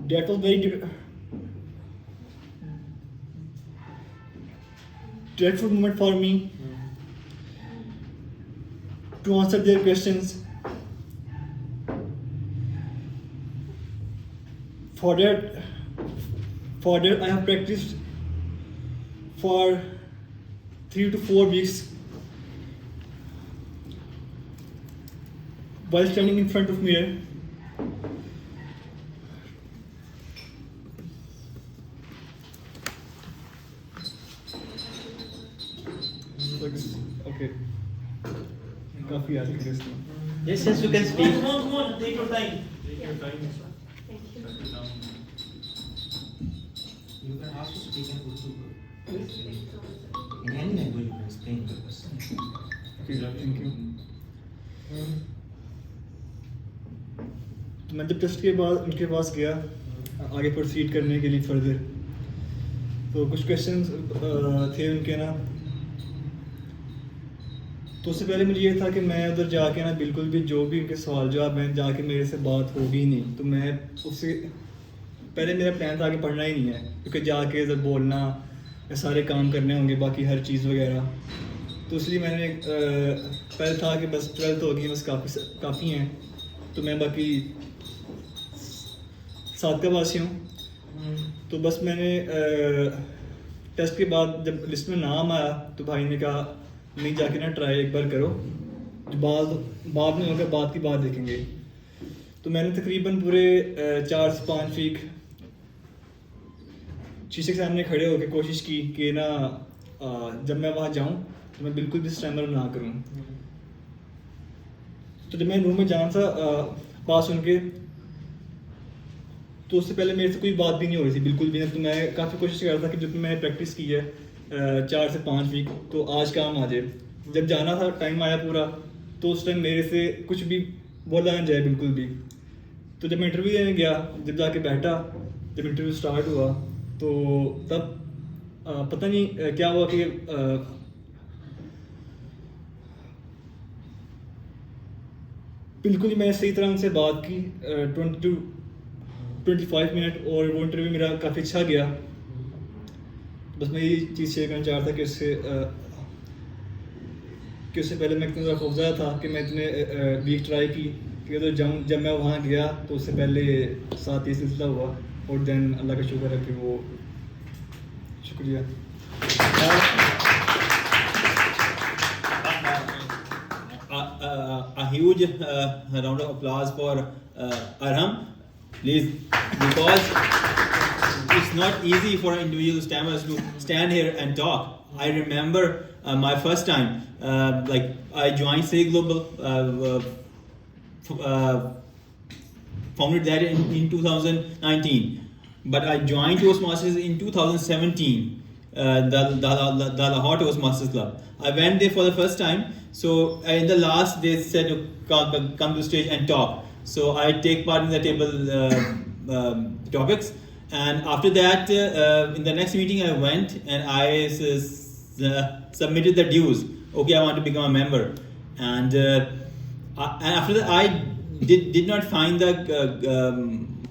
that was very dreadful moment for me to answer their questions. For that I have practiced for 3 to 4 weeks while standing in front of mirror. Okay. Coffee, I think this one. Yes, yes, you can speak. Come on, take your time. Thank you. You can also speak in Urdu. In any language you can explain your question. Okay, thank you. तो मैं जब test के बाद उनके पास गया आगे proceed करने के लिए फर्दर, तो कुछ क्वेश्चंस थे उनके ना। तो उससे पहले मुझे ये था कि मैं उधर जाके ना बिल्कुल भी जो भी उनके सवाल जवाब हैं जाके मेरे से बात होगी नहीं, तो मैं उससे पहले मेरा प्लान था कि पढ़ना ही नहीं है, क्योंकि जाके इधर बोलना सारे काम करने होंगे बाकी हर चीज़ वगैरह। तो इसलिए मैंने पहले था कि बस 12th होगी, बस काफ़ी हैं, तो मैं बाकी सात का वासी हूँ। तो बस मैंने टेस्ट के बाद जब लिस्ट में नाम आया तो भाई ने कहा नहीं जाके ना ट्राई एक बार करो, जो बाद में होगा बात की बात देखेंगे। तो मैंने तकरीबन पूरे 4 से 5 वीक शीशे के सामने खड़े होकर कोशिश की कि ना जब मैं वहाँ जाऊँ तो मैं बिल्कुल भी स्टैमर ना करूँ। तो जब मैं रूम में जाना था पास उनके, तो उससे पहले मेरे से कोई बात भी नहीं हो रही थी बिल्कुल भी ना। तो मैं काफ़ी कोशिश कर रहा था कि जब मैंने प्रैक्टिस की है 4 से 5 वीक, तो आज काम आ जाए। जब जाना था टाइम आया पूरा, तो उस टाइम मेरे से कुछ भी बोला ना जाए बिल्कुल भी। तो जब मैं इंटरव्यू देने गया, जब जाके बैठा, जब इंटरव्यू स्टार्ट हुआ, तो तब पता नहीं क्या हुआ कि बिल्कुल ही मैंने सही तरह उनसे बात की 25 मिनट, और वो इंटरव्यू मेरा काफ़ी अच्छा गया। बस मैं यही चीज़ शेयर करना चाह रहा था कि उससे पहले मैं इतना ज़्यादा खौफज़दा था कि मैं इतने वीक ट्राई की कि अगर जाऊँ। जब मैं वहाँ गया तो उससे पहले 7 ये सिलसिला हुआ, और देन अल्लाह का शुक्र है कि वो, शुक्रिया। A huge round of applause for Arham, please, because it's not easy for individual stammers to stand here and talk. I remember my first time, like I joined SAY Global, founded that in 2019, but I joined Toastmasters in 2017, the Lahore Toastmasters Club. I went there for the first time. So in the last, they said come to the stage and talk. So I take part in the table topics, and after that, in the next meeting, I went and I submitted the dues. Okay, I want to become a member, and after that, I did not find the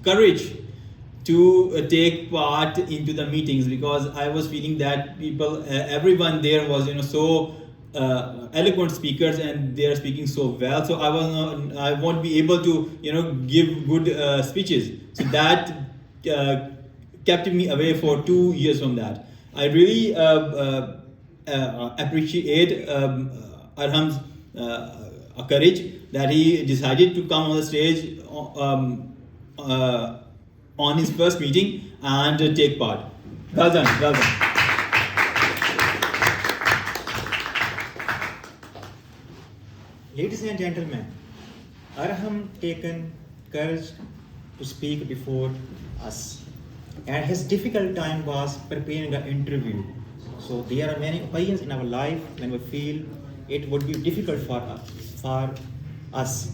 courage to take part into the meetings, because I was feeling that people, everyone there was so eloquent speakers, and they are speaking so well. So I won't be able to give good speeches. So that kept me away for 2 years from that. I really appreciate Arham's courage that he decided to come on the stage on his first meeting and take part. Well done, well done. Ladies and gentlemen, Arham taken courage to speak before us, and his difficult time was preparing an interview. So there are many occasions in our life when we feel it would be difficult for us.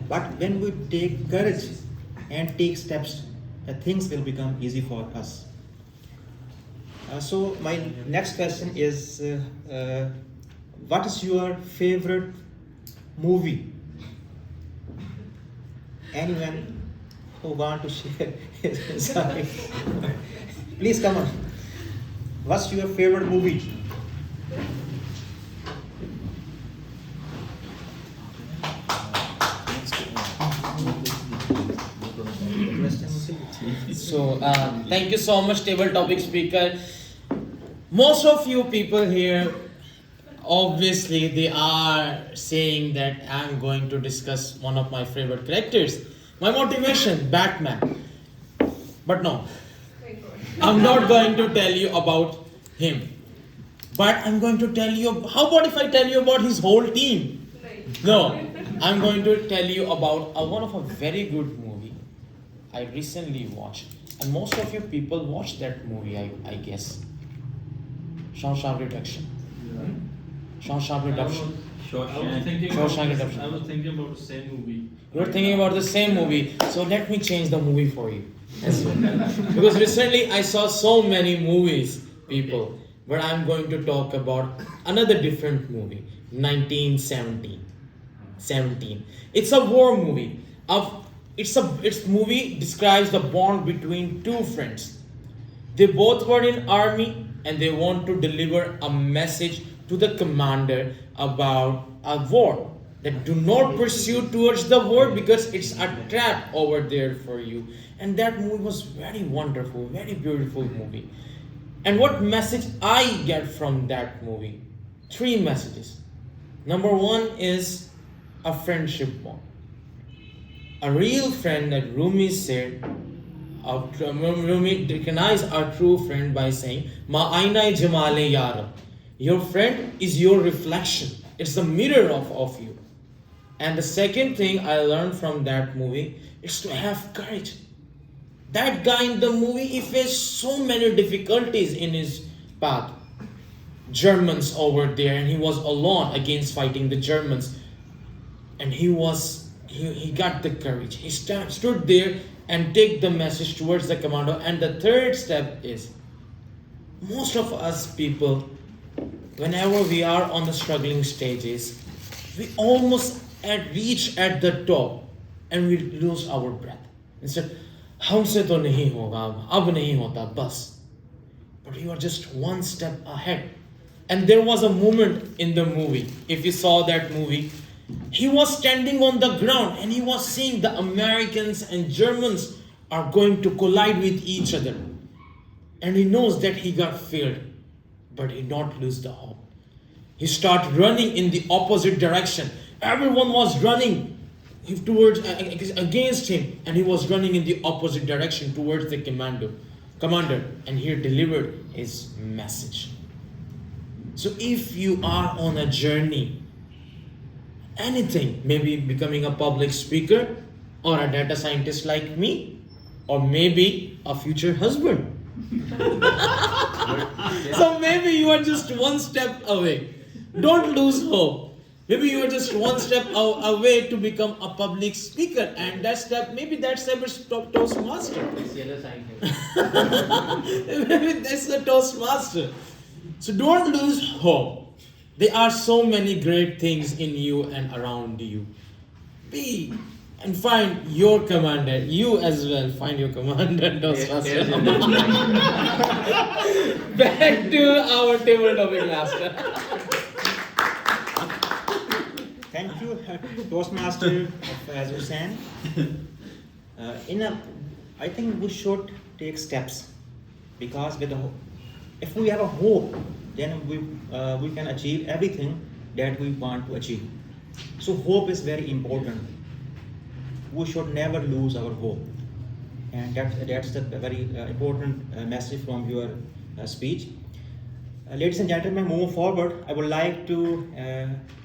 But when we take courage and take steps, things will become easy for us. So my next question is, what is your favorite movie? Anyone who want to share his insight? Please come on. What's your favorite movie? So, thank you so much, table topic speaker. Most of you people here, obviously, they are saying that I'm going to discuss one of my favorite characters. My motivation, Batman. But no, I'm not going to tell you about him. But I'm going to tell you, how about if I tell you about his whole team? No, I'm going to tell you about one of a very good movie I recently watched. And most of you people watched that movie, I guess. Shawshank Redemption. Shawshank Redemption. Shawshank Redemption. I was thinking about the same movie. You're thinking about the same movie, so let me change the movie for you. Because recently I saw so many movies, people, but I'm going to talk about another different movie, 1917. It's a war movie. Its movie describes the bond between two friends. They both were in army and they want to deliver a message to the commander about a war. That do not pursue towards the war because it's a trap over there for you. And that movie was very wonderful, very beautiful movie. And what message I get from that movie? 3 messages. Number 1 is a friendship bond. A real friend, that Rumi said, Rumi recognized our true friend by saying, Ma aina jamale yara. Your friend is your reflection. It's the mirror of you. And the second thing I learned from that movie is to have courage. That guy in the movie, he faced so many difficulties in his path. Germans over there, and he was alone against fighting the Germans. And he got the courage. He stood there and take the message towards the commando. And the third step is, most of us people, whenever we are on the struggling stages, we almost reach at the top and we lose our breath. Instead, हमसे तो नहीं होगा, अब नहीं होता, बस. But you are just one step ahead. And there was a moment in the movie, if you saw that movie, he was standing on the ground and he was seeing the Americans and Germans are going to collide with each other. And he knows that he got failed, but he not lose the hope. He started running in the opposite direction. Everyone was running towards against him, and he was running in the opposite direction towards the commander, and he delivered his message. So if you are on a journey, anything, maybe becoming a public speaker or a data scientist like me, or maybe a future husband. So maybe you are just one step away. Don't lose hope. Maybe you are just one step away to become a public speaker, and maybe that step is Toastmaster. Maybe that's the Toastmaster. So don't lose hope. There are so many great things in you and around you. Be and find your commander. You as well find your commander. Toastmaster. Back to our table topic master. Thank you, Toastmaster of Hussain. I think we should take steps, because if we have a hope, then we can achieve everything that we want to achieve. So hope is very important. We should never lose our hope, and that's the very important message from your speech. Ladies and gentlemen, moving forward, I would like to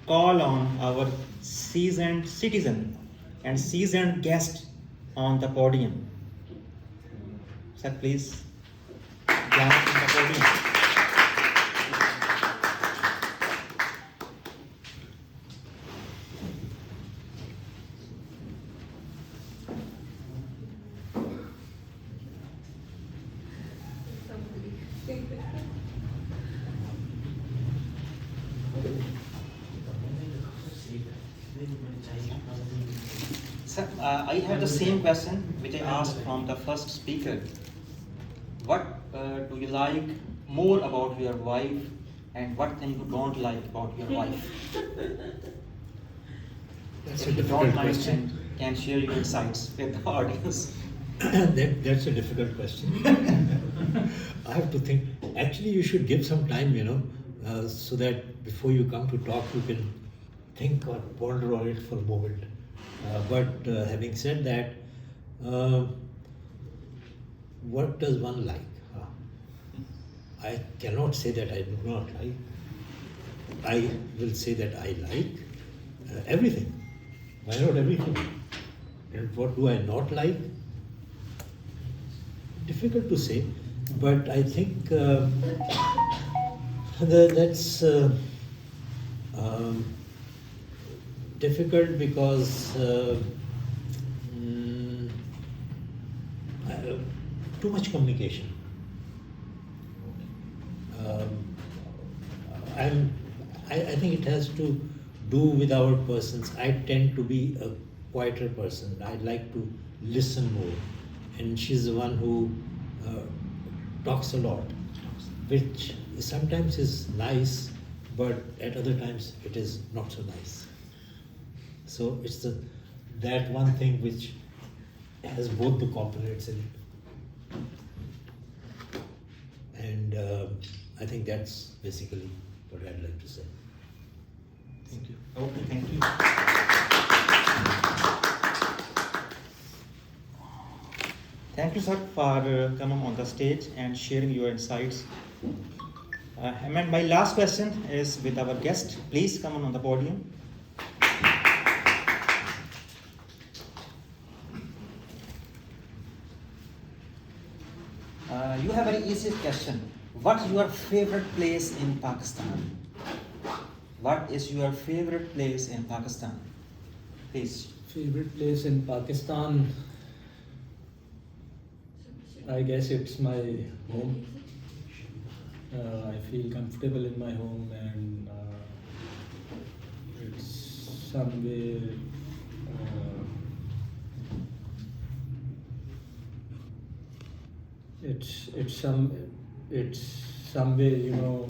call on our seasoned citizen and seasoned guest on the podium. Sir, please join on the podium. Sir, I have the same question which I asked from the first speaker. What do you like more about your wife, and what thing you don't like about your wife? That's if a you difficult don't mind, question. can share your insights with the audience. That's a difficult question. I have to think. Actually, you should give some time, so that before you come to talk, you can think or ponder on it for a moment. But having said that, what does one like? I cannot say that I do not like. I will say that I like everything. Why not everything? And what do I not like? Difficult to say, but I think that's difficult because too much communication. I think it has to do with our persons. I tend to be a quieter person. I like to listen more, and she's the one who talks a lot, which sometimes is nice, but at other times it is not so nice. So it's that one thing which has both the components in it. And I think that's basically what I'd like to say. Thank you. Okay, thank you. thank you, sir, for coming on the stage and sharing your insights. And my last question is with our guest. Please come on the podium. You have a very easy question. What's your favorite place in Pakistan? What is your favorite place in Pakistan? Please. Favorite place in Pakistan? I guess it's my home. I feel comfortable in my home, and it's somewhere. It's somewhere, you know,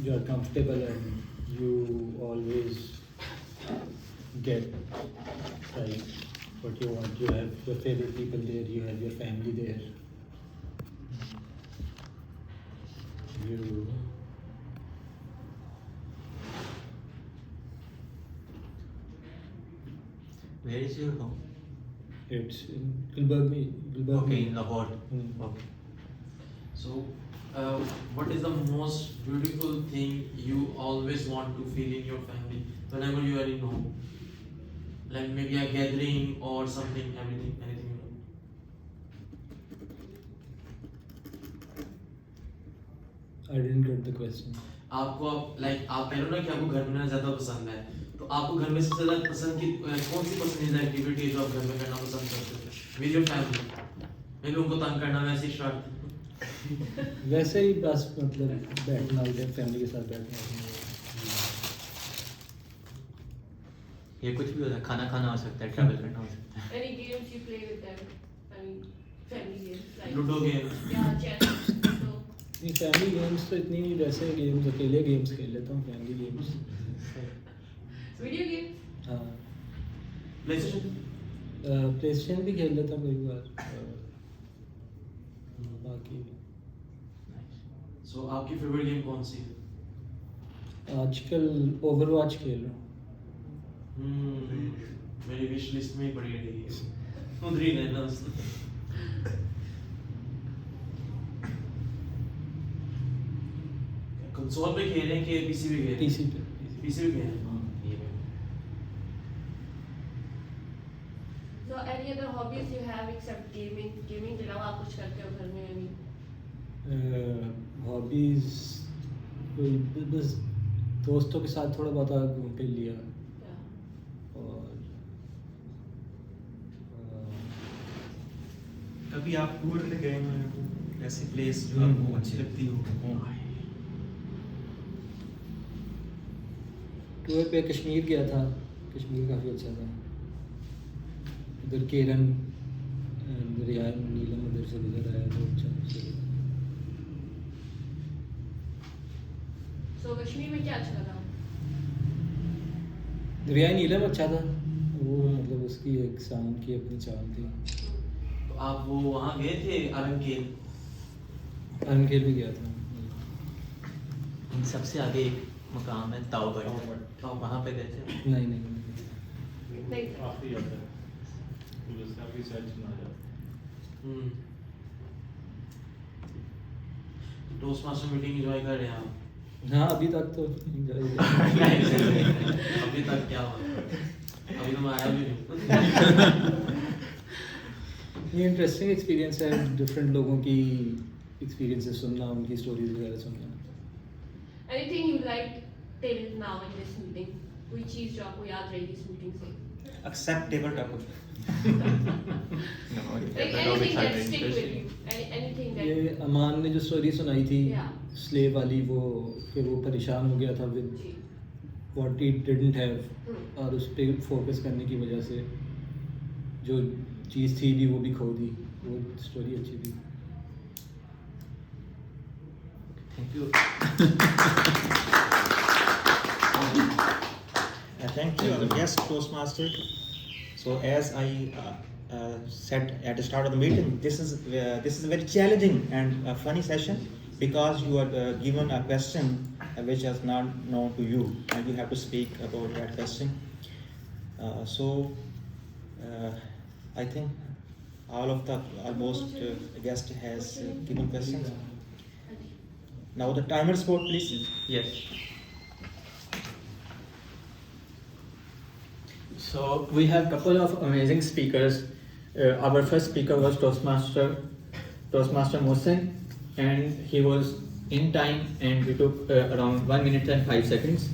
you're comfortable and you always get like what you want. You have your favorite people there, you have your family there. Where is your home? It's in Gulbarga. Okay, in Lahore. Okay. So, what is the most beautiful thing you always want to feel in your family whenever you are in home? Like maybe a gathering or something, anything you know. I didn't get the question. आपको like आप कह रहे हो ना कि आपको घर में रहना ज़्यादा पसंद है, तो आपको घर में सबसे ज़्यादा पसंद की कौन सी पसंदीदा एक्टिविटी है जो आप घर में करना पसंद करते हो? With your family, may be उनको तंग करना वैसे ही शॉर्ट वैसे ही बस मतलब बैठना उधर फैमिली के साथ बैठना. ये कुछ भी होता है, खाना खाना हो सकता है, ट्रैवल करना हो सकता है. Any games you play with them? I mean, family games like ludo game. yeah, chess, Ludo. नहीं, फैमिली गेम्स तो इतनी नहीं, वैसे गेम्स अकेले गेम्स खेल लेता हूँ. Family games Video games? हाँ. प्लेस्टेशन भी खेल लेता हूँ कई बार. बाकी सो आपकी फेवरेट गेम कौन सी है? आजकल ओवरवॉच खेल रहा हूँ. मेरी विश लिस्ट में ही पड़ी रही है. उधर ही रहना. कंसोल पे खेल रहे हैं कि पीसी पे खेल रहे हैं? पीसी पे खेल रहे हैं. So any other hobbies you have except gaming? Gaming के अलावा आप कुछ करते हो घर में या नहीं? हॉबीज बस दोस्तों के साथ थोड़ा बहुत घूम फिर लिया. और कभी आप टूर पे गए हैं ऐसी प्लेस जो आपको अच्छी लगती हो? टूर पे कश्मीर गया था. कश्मीर काफ़ी अच्छा था. उधर केरन दरिया नीलम उधर से गुजर आया तो अच्छा. So कश्मीर में क्या अच्छा लगा? दरिया नीलम अच्छा था. वो मतलब उसकी एक साउंड की अपनी चाल थी. तो आप वो वहाँ गए थे अरंकेल? अरंकेल भी गया था. इन सबसे आगे एक मकाम है ताओगढ़, वहाँ पे गए थे? नहीं. काफी आता है उसका भी सर्च ना जाए. टोस्टमास्टर मीटिंग एंजॉय कर रहे हैं आप? हाँ, अभी तक तो enjoy अभी तक क्या हुआ? अभी तो मैं आया भी नहीं. ये इंटरेस्टिंग एक्सपीरियंस है. डिफरेंट लोगों की एक्सपीरियंसेस सुनना, उनकी स्टोरीज वगैरह सुनना. Anything you like till now in this meeting? कोई चीज़ जो आपको याद रही इस मीटिंग से? Acceptable topic. Like anything that stick with you, anything that. ये अमान ने जो स्टोरी सुनाई थी Yeah. वाली, वो कि वो परेशान हो गया था with what he didn't have, और उस पर फोकस करने की वजह से जो चीज़ थी भी वो भी खो दी. वो स्टोरी अच्छी थी. Thank you. Thank you, our guest Toastmaster. So as I said at the start of the meeting, this is a very challenging and funny session because you are given a question which is not known to you, and you have to speak about that question. I think all of the almost guest has given questions. Now the timer spot, please. Yes. So we have a couple of amazing speakers. Our first speaker was Toastmaster Mohsen, and he was in time, and we took around 1 minute and 5 seconds.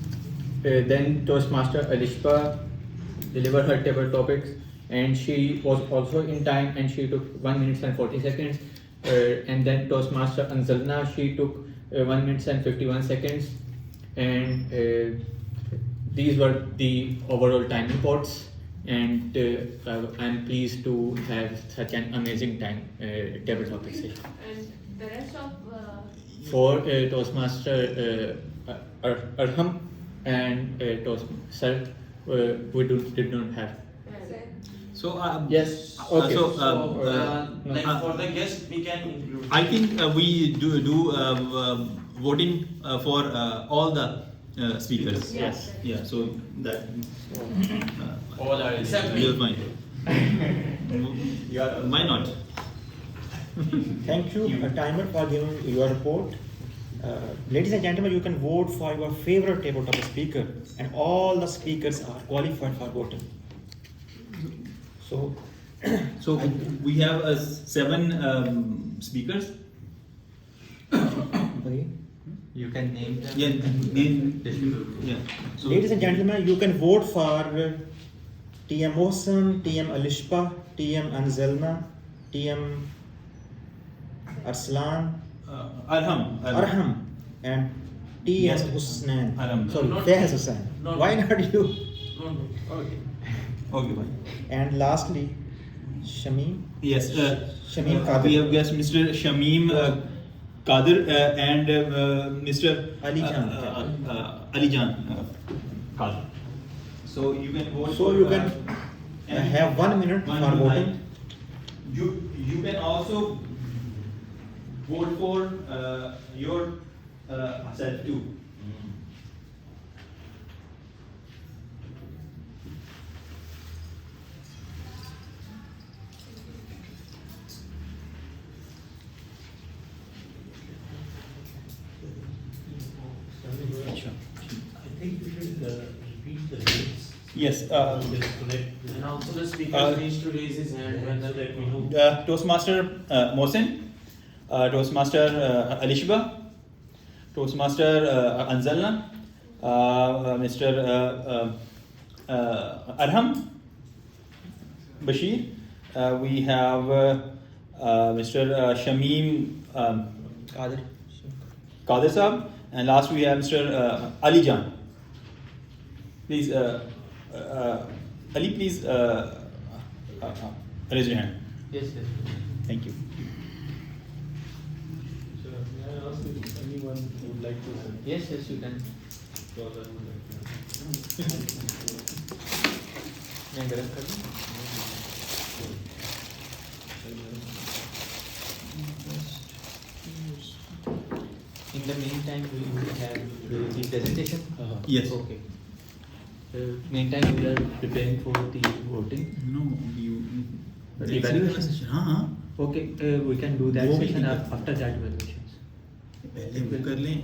Then Toastmaster Alishba delivered her table topics, and she was also in time, and she took 1 minute and 40 seconds. And then Toastmaster Anzalna, she took 1 minute and 51 seconds. And these were the overall time reports. And I'm pleased to have such an amazing time table topic session. And the rest of For Toastmaster Arham and Toastmaster, we did not have. So Yes. Okay. Like for the guest, we can include. I think we do voting for all the speakers. Yes. Yeah. So that All are you'll find. Why not? Thank you, timer, for giving your report. Ladies and gentlemen, you can vote for your favorite table topic speaker, and all the speakers are qualified for voting. So we have 7 speakers. Okay. You can name them. Yeah. So, Ladies and gentlemen, you can vote for TM Mohsen, TM Alishba, TM Anzalna, TM Arslan, Arham, and TM Yes. Hussain. Arham. Sorry, Not- Faiz Hussain. No, Why no. not you? No. Okay. Okay. Fine. And lastly, Shamim. Yes. Shamim Qadir. We have guest Mr. Shamim Qadir and Mr. Ali Jan. Ali Jan Qadir. So you can vote. So for, you can have 1 minute one for minute. voting. You can also vote for your self too. I think we should repeat the names. Yes. And also the speaker needs to raise his hand when the Toastmaster Mohsen, Toastmaster Alishba, Toastmaster Anzalna, Mr. Arham Bashir. We have Mr. Shamim Qadir Saab, and last we have Mr. Ali Jan. Please, Ali, please raise your hand. Yes. Thank you. So, may I ask if anyone would like to say? Yes, you can. Because I would like to. मैं गरम कर दूं? In the meantime, we will have the presentation. Yes. Okay. Meantime, we are preparing for the voting. No, you. The evaluations. हाँ. Okay, we can do that वो भी session ठीक है। after that evaluations. पहले वो कर लें.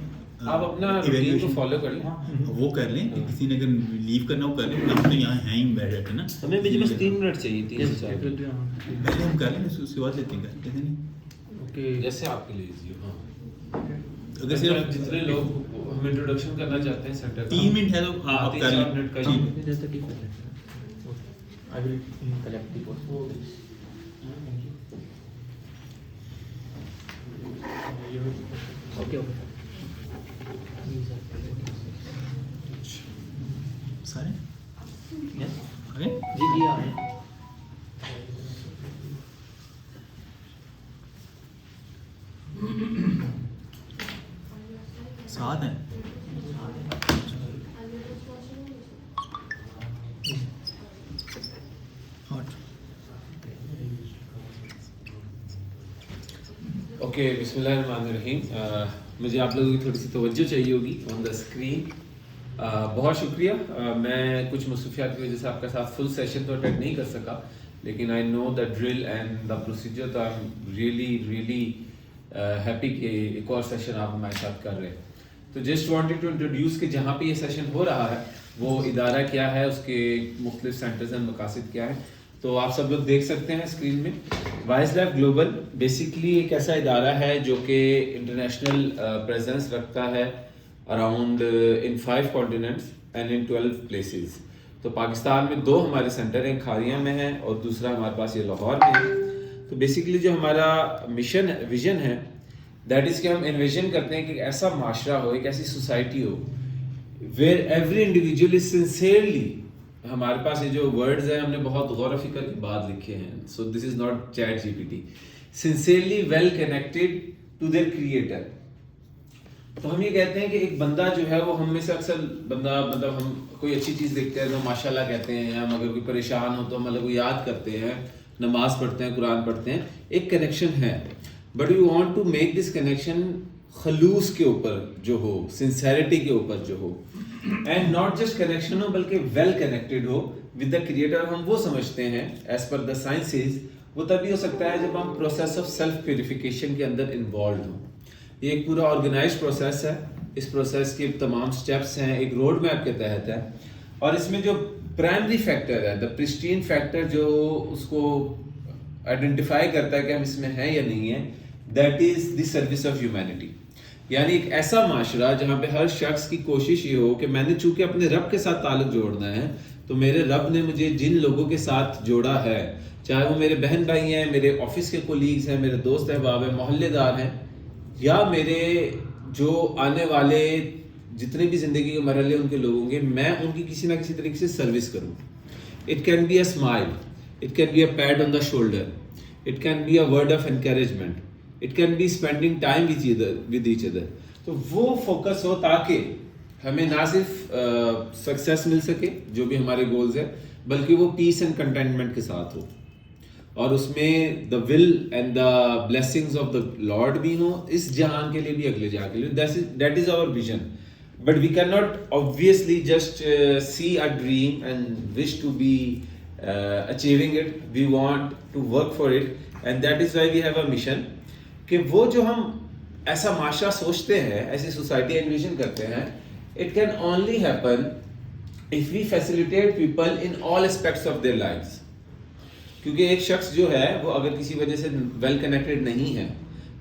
आप अपना रूटीन को evaluation. फॉलो कर लें. वो कर लें कि किसी ने अगर लीव करना हो कर लें. हम तो यहाँ हैं ही बैठ रहते हैं ना. हमें भी बस 3 मिनट चाहिए. 3 Yes, से it will 4. be on. पहले हम कर लें उसके बाद लेते हैं कहते नहीं. Okay. जैसे आपके लिए इजी हो. अगर सिर्फ जितने लोग हम इंट्रोडक्शन करना चाहते हैं सेंटर 3 मिनट है तो आप कर 3-4 मिनट का लें. ही. Just the key for that. Okay. I will collect the post. Okay. सारे Yes. आगे. जी आ रहे हैं. साथ हैं. ओके बिस्मिल्लाहिर्रहमानिर्रहीम. मुझे आप लोगों की थोड़ी सी तवज्जो चाहिए होगी ऑन द स्क्रीन. बहुत शुक्रिया. मैं कुछ मसरूफियात की वजह से आपका साथ फुल सेशन तो अटेंड नहीं कर सका, लेकिन I know the drill and the procedure, तो आई एम रियली हैप्पी कि एक और सेशन आप हमारे साथ कर रहे हैं। तो जस्ट वांटेड टू इंट्रोड्यूस कि जहाँ पे ये सेशन हो रहा है वो इदारा क्या है, उसके मुख्तलिफ सेंटर्स एंड मकासद क्या है। तो आप सब लोग देख सकते हैं स्क्रीन में। वाइज लाइफ ग्लोबल बेसिकली एक ऐसा इदारा है जो कि इंटरनेशनल प्रेजेंस रखता है around in 5 continents and in 12 places. तो पाकिस्तान में 2 हमारे सेंटर हैं, खारिया में है और दूसरा हमारे पास ये लाहौर में है। तो बेसिकली जो हमारा विजन है दैट इज़ कि हम इन्विजन करते हैं कि ऐसा माशरा हो, एक ऐसी सोसाइटी हो where every individual is sincerely, हमारे पास ये जो वर्ड्स हैं हमने बहुत गौर फिक्र के बाद लिखे हैं, so this is not chat GPT, sincerely well connected to their creator. तो हम ये कहते हैं कि एक बंदा जो है वो हम में से अक्सर बंदा मतलब हम कोई अच्छी चीज़ देखते हैं तो माशाल्लाह कहते हैं, हम अगर कोई परेशान हो तो हम मतलब को याद करते हैं, नमाज पढ़ते हैं, कुरान पढ़ते हैं, एक कनेक्शन है। But we want to make this connection खलूस के ऊपर जो हो, सिंसेरिटी के ऊपर जो हो, एंड नॉट जस्ट कनेक्शन हो बल्कि वेल कनेक्टेड हो विद द क्रिएटर। हम वो समझते हैं एज पर द साइंसेज वो तभी हो सकता है जब हम प्रोसेस ऑफ सेल्फ प्यूरिफिकेशन के अंदर इन्वॉल्व हों। ये एक पूरा ऑर्गेनाइज प्रोसेस है, इस प्रोसेस के तमाम स्टेप्स हैं, एक रोड मैप के तहत है, और इसमें जो प्राइमरी फैक्टर है, द प्रिस्टीन फैक्टर जो उसको आइडेंटिफाई करता है कि हम इसमें हैं या नहीं है, that is the service of humanity. यानी एक ऐसा माशरा जहाँ पे हर शख्स की कोशिश ये हो कि मैंने चूंकि अपने रब के साथ ताल्लुक जोड़ना है, तो मेरे रब ने मुझे जिन लोगों के साथ जोड़ा है, चाहे वो मेरे बहन भाई हैं, मेरे ऑफिस के कोलीग्स हैं, मेरे दोस्त अहबाब हैं, मोहल्लेदार हैं, या मेरे जो आने वाले जितने भी ज़िंदगी के मरहले उनके लोग होंगे, मैं उनकी किसी ना किसी तरीके से सर्विस करूँ। It can be a smile, it can be a pad on the shoulder, it can be a word of encouragement, it can be spending time with each other. तो वो फोकस हो ताकि हमें ना सिर्फ सक्सेस मिल सके जो भी हमारे गोल्स है, बल्कि वो पीस एंड कंटेंटमेंट के साथ हो, और उसमें the will and the blessings of the Lord भी हो, इस जहान के लिए भी अगले जहां के लिए। That is our vision. But we can not obviously just see a dream and wish to be achieving it, we want to work for it, and that is why we have a mission कि वो जो हम ऐसा माशरा सोचते हैं, ऐसी society envision करते हैं, it can only happen if we facilitate people in all aspects of their lives. क्योंकि एक शख्स जो है वो अगर किसी वजह से वेल कनेक्टेड नहीं है,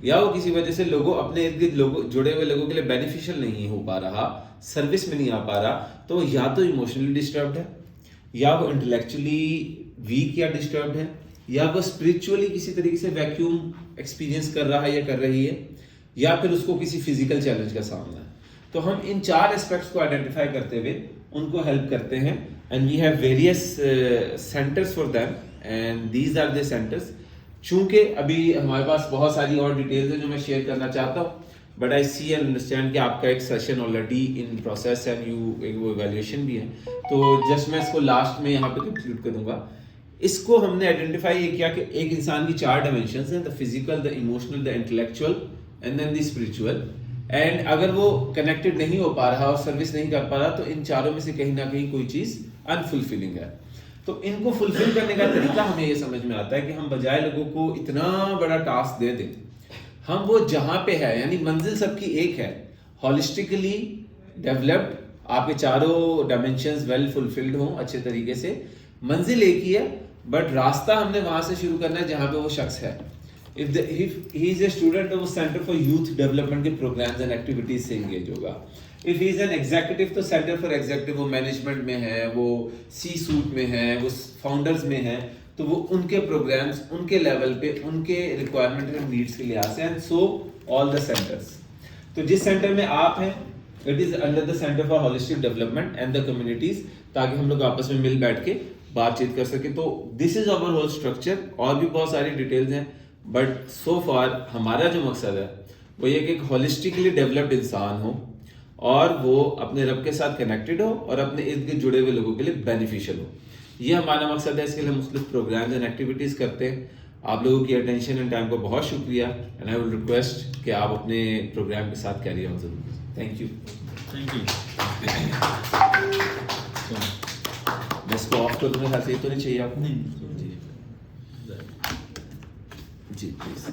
या वो किसी वजह से लोगों अपने इर्द गिर्द लोगों जुड़े हुए लोगों के लिए बेनिफिशियल नहीं हो पा रहा, सर्विस में नहीं आ पा रहा, तो या तो इमोशनली डिस्टर्ब्ड है, या वो इंटेलेक्चुअली वीक या डिस्टर्ब्ड है, या वो स्पिरिचुअली किसी तरीके से वैक्यूम एक्सपीरियंस कर रहा है या कर रही है, या फिर उसको किसी फिजिकल चैलेंज का सामना है। तो हम इन 4 एस्पेक्ट्स को आइडेंटिफाई करते हुए उनको हेल्प करते हैं, and we have various centres for them, and these are the centres. चूंकि अभी हमारे पास बहुत सारी और डिटेल्स हैं जो मैं शेयर करना चाहता हूँ, but I see and understand कि आपका एक सेशन ऑलरेडी इन प्रोसेस है, एक वो इवैल्यूएशन भी है, तो जस्ट मैं इसको लास्ट में यहाँ पे कंक्लूड करूँगा। इसको हमने आइडेंटिफाई ये किया कि एक इंसान की 4 डायमेंशंस हैं, the physical, the emotional, the intellectual and then the spiritual. And अगर वो कनेक्टेड नहीं हो पा रहा और सर्विस नहीं कर पा रहा, तो इन चारों में से कहीं ना कहीं कोई चीज़ अनफुलफिलिंग है। तो इनको फुलफिल करने का तरीका हमें ये समझ में आता है कि हम बजाय लोगों को इतना बड़ा टास्क दे दें, हम वो जहाँ पे है, यानी मंजिल सबकी एक है, हॉलिस्टिकली डेवलप्ड, आपके चारों डायमेंशंस वेल फुलफिल्ड हों अच्छे तरीके से, मंजिल एक ही है, बट रास्ता हमने वहां से शुरू करना है जहाँ पे वो शख्स है। if he is a student of Center for Youth Development के programs and activities से engage होगा। If he is an executive तो Center for Executive वो management में है, वो C-suite में है, वो founders में है, तो वो उनके programs उनके level पे उनके requirement and needs के लिहाज से, and so all the centers। तो जिस center में आप हैं it is under the Center for Holistic Development and the Communities, ताकि हम लोग आपस में मिल बैठ के बातचीत कर सके। तो this is our whole structure, और भी बहुत सारी डिटेल्स हैं, बट सो फार हमारा जो मकसद है वो ये कि एक होलिस्टिकली डेवलप्ड इंसान हो, और वो अपने रब के साथ कनेक्टेड हो, और अपने इर्द गिर्द जुड़े हुए लोगों के लिए बेनिफिशियल हो। ये हमारा मकसद है, इसके लिए मुख्तलिफ प्रोग्राम्स एंड एक्टिविटीज़ करते हैं। आप लोगों की अटेंशन एंड टाइम को बहुत शुक्रिया, एंड आई विल रिक्वेस्ट कि आप अपने प्रोग्राम के साथ कैरी ऑन जरूर। Thank you. मैं इसको ऑफ कर दूँगा, ये तो नहीं चाहिए आपको? नहीं। जी please.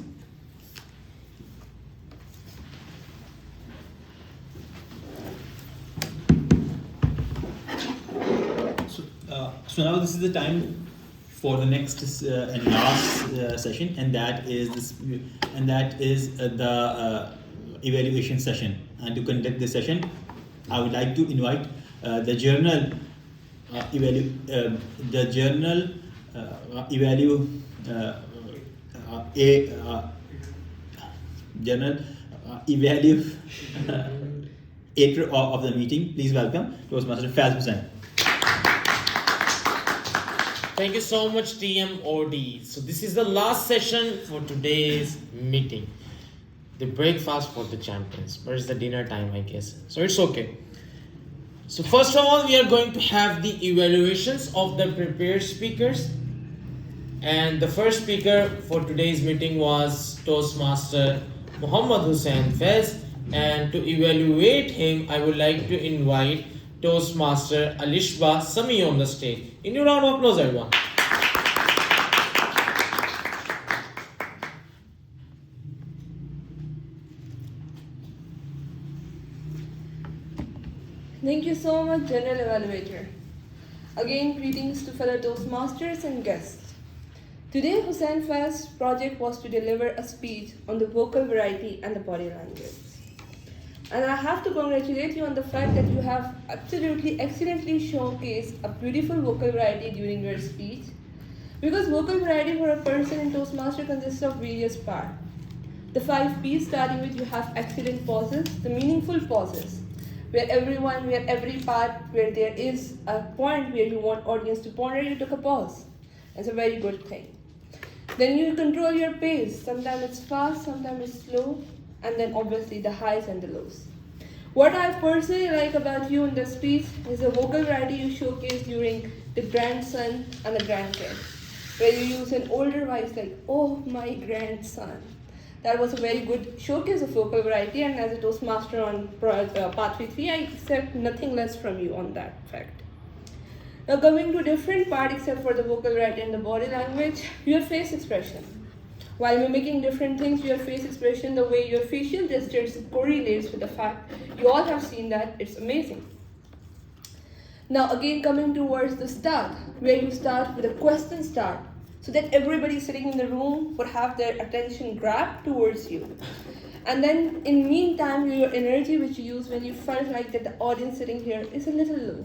So now this is the time for the next and last session, and that is the evaluation session. And to conduct this session, I would like to invite the journal evaluator of the meeting. Please welcome Toastmaster Faz Hussain. Thank you so much, TMOD. So this is the last session for today's meeting. The breakfast for the champions. Where is the dinner time, I guess? So it's okay. So first of all, we are going to have the evaluations of the prepared speakers. And the first speaker for today's meeting was Toastmaster Muhammad Hussain Fez. And to evaluate him, I would like to invite Toastmaster Alishba Sami on the stage. In your round of applause, everyone. Thank you so much, General Evaluator. Again, greetings to fellow Toastmasters and guests. Today, Hussain Faz's project was to deliver a speech on the vocal variety and the body language. And I have to congratulate you on the fact that you have absolutely excellently showcased a beautiful vocal variety during your speech. Because vocal variety for a person in Toastmaster consists of various parts. The 5 P's, starting with you have excellent pauses, the meaningful pauses, where every part where there is a point where you want audience to ponder, you took a pause. That's a very good thing. Then you control your pace. Sometimes it's fast, sometimes it's slow, and then obviously the highs and the lows. What I personally like about you in the speech is the vocal variety you showcase during the grandson and the grandkid, where you use an older voice like, oh my grandson. That was a very good showcase of vocal variety, and as a Toastmaster on Pathway 3, I accept nothing less from you on that fact. Now coming to different part except for the vocal variety and the body language, your face expression. While mimicking different things, your face expression, the way your facial gestures correlates with the fact you all have seen that, it's amazing. Now again coming towards the start, where you start with a question start, so that everybody sitting in the room would have their attention grabbed towards you. And then in meantime, your energy which you use when you felt like that the audience sitting here is a little low.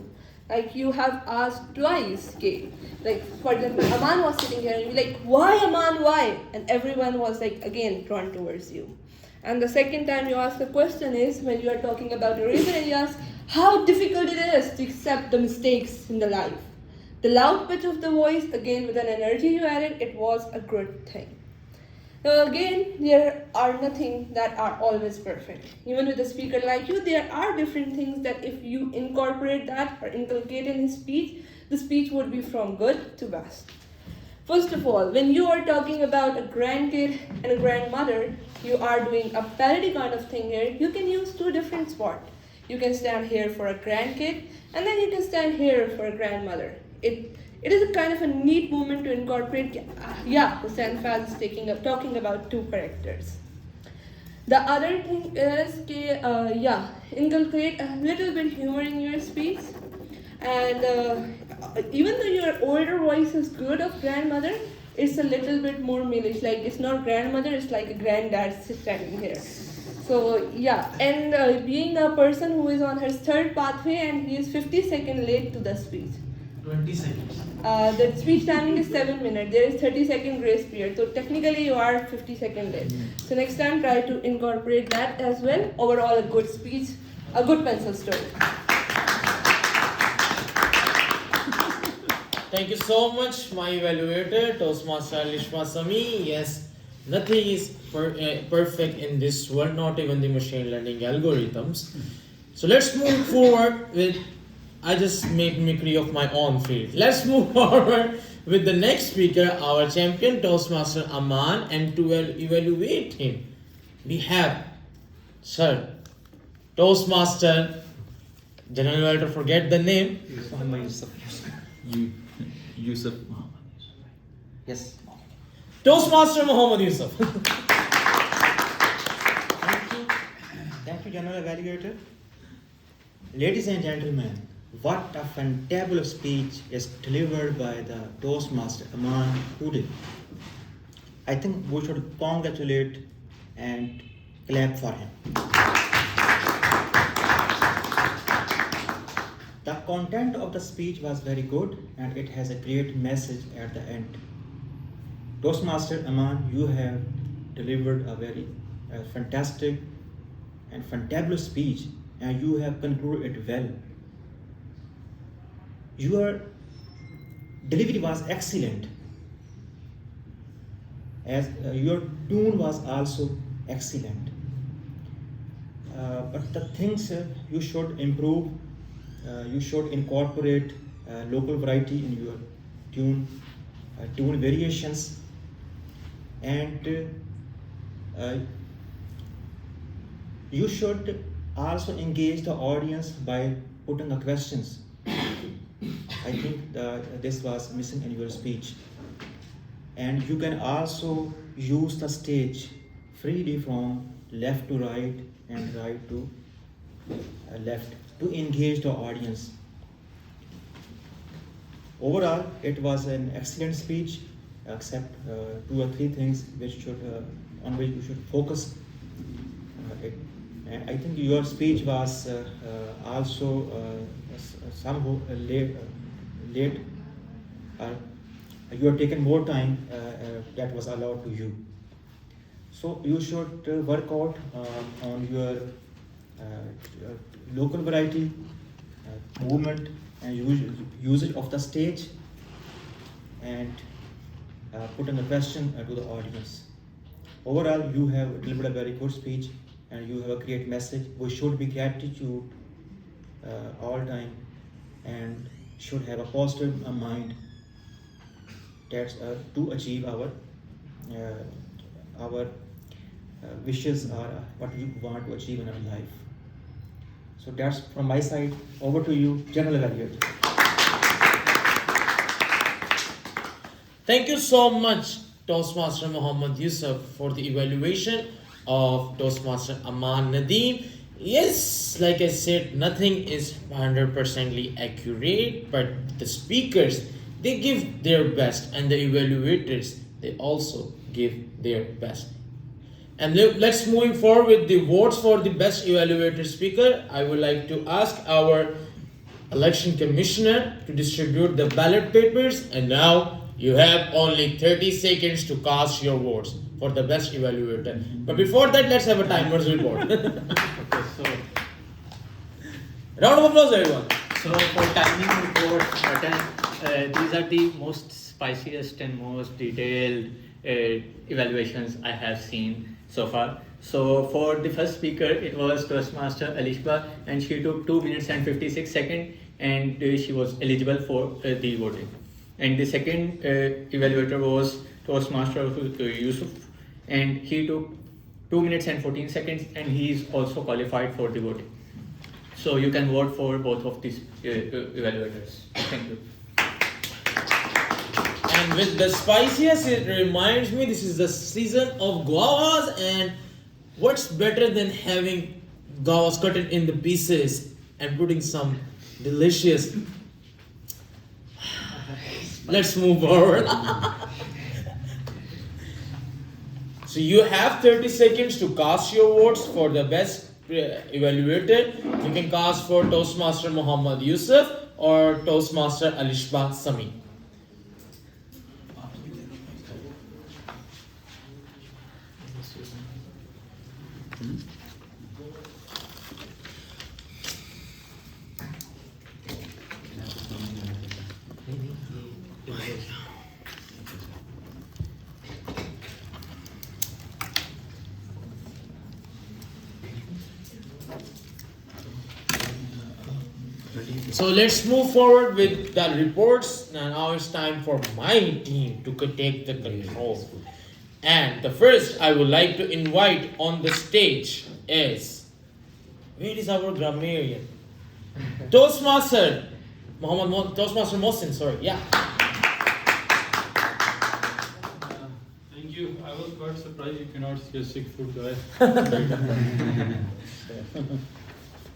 Like you have asked twice, okay? Like for example, Aman was sitting here and you're like, why Aman, why? And everyone was like again drawn towards you. And the second time you ask a question is when you are talking about a reason and you ask how difficult it is to accept the mistakes in the life. The loud pitch of the voice, again with an energy you added, it was a good thing. Now again, there are nothing that are always perfect. Even with a speaker like you, there are different things that if you incorporate that or inculcate in his speech, the speech would be from good to best. First of all, when you are talking about a grandkid and a grandmother, you are doing a parody kind of thing here, you can use 2 different spots. You can stand here for a grandkid, and then you can stand here for a grandmother. It is a kind of a neat moment to incorporate. Hussain Faz is talking about 2 characters. The other thing is, inculcate a little bit humor in your speech. And even though your older voice is good of grandmother, it's a little bit more malish. Like it's not grandmother, it's like a granddad standing here. So and being a person who is on his 3rd pathway and he is 50 seconds late to the speech. 20 seconds. The speech timing is 7 minutes. There is 30-second grace period. So technically you are 50 seconds late. So next time try to incorporate that as well. Overall a good speech, a good pencil stroke. Thank you so much, my evaluator, Toastmaster Alishma Sami. Yes, nothing is perfect in this world, not even the machine learning algorithms. So let's move forward with, I just made mimicry of my own field. Let's move forward with the next speaker, our champion Toastmaster Aman, and to evaluate him, we have, sir, Toastmaster, General Evaluator, forget the name. Yusuf. Yes. Toastmaster Muhammad Yusuf. Thank you, General Evaluator. Ladies and gentlemen, what a fantabulous speech is delivered by the Toastmaster Aman today. I think we should congratulate and clap for him. The content of the speech was very good and it has a great message at the end. Toastmaster Aman, you have delivered a very fantastic and fantabulous speech and you have concluded it well. Your delivery was excellent, as your tune was also excellent. But the things you should improve, you should incorporate local variety in your tune variations, and you should also engage the audience by putting up questions. I think this was missing in your speech. And you can also use the stage freely from left to right and right to left to engage the audience. Overall, it was an excellent speech, except 2 or 3 things on which you should focus. And I think your speech was also somehow late. You have taken more time that was allowed to you. So you should work out on your local variety, movement and usage of the stage, and putting a question to the audience. Overall, you have delivered a very good speech and you have a great message. We should be gratitude all time and should have a positive mind that's to achieve our wishes or what we want to achieve in our life. So that's from my side. Over to you, General Evaluator. Thank you so much, Toastmaster Muhammad Yusuf, for the evaluation of Toastmaster Aman Nadeem. Yes, like I said, nothing is 100% accurate, but the speakers, they give their best, and the evaluators, they also give their best. And let's moving forward with the votes for the best evaluator speaker. I would like to ask our election commissioner to distribute the ballot papers, and now you have only 30 seconds to cast your votes for the best evaluator. But before that, let's have a timer's report. Okay, so round of applause, everyone. So for timing report, these are the most spiciest and most detailed evaluations I have seen so far. So for the first speaker, it was Toastmaster Alishba, and she took 2 minutes and 56 seconds, and she was eligible for the voting. And the second evaluator was Toastmaster Yusuf, and he took 2 minutes and 14 seconds, and he is also qualified for the voting. So you can vote for both of these evaluators. Thank you. And with the spiciest, it reminds me this is the season of guavas, and what's better than having guavas cut in the pieces and putting some delicious. Let's move forward. So you have 30 seconds to cast your votes for the best evaluator. You can cast for Toastmaster Muhammad Yusuf or Toastmaster Alishba Sami. So let's move forward with the reports. Now it's time for my team to take the control. And the first I would like to invite on the stage is, where is our grammarian? Toastmaster Toastmaster Mohsin, sorry, yeah. I was quite surprised you cannot see a 6 foot guy.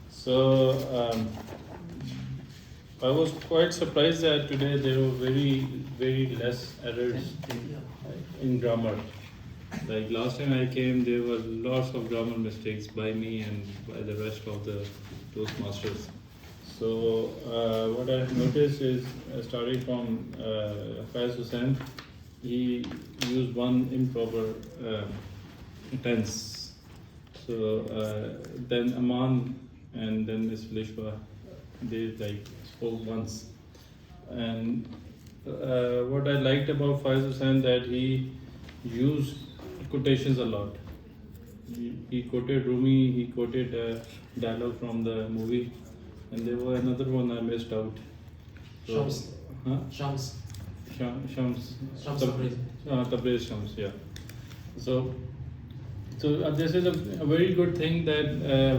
So I was quite surprised that today there were very less errors in grammar. Like last time I came, there were lots of grammar mistakes by me and by the rest of the Toastmasters. So what I've noticed is, starting from Faiz Hussain, he used one improper tense. So then Aman and then Miss Lishwa, they like spoke once. And what I liked about Faiz Hussain that he used quotations a lot. He quoted Rumi, he quoted dialogue from the movie, and there was another one I missed out. So, Shams. Huh? Shams. Shams. Tabriz. Tabriz Shams, yeah. So this is a very good thing that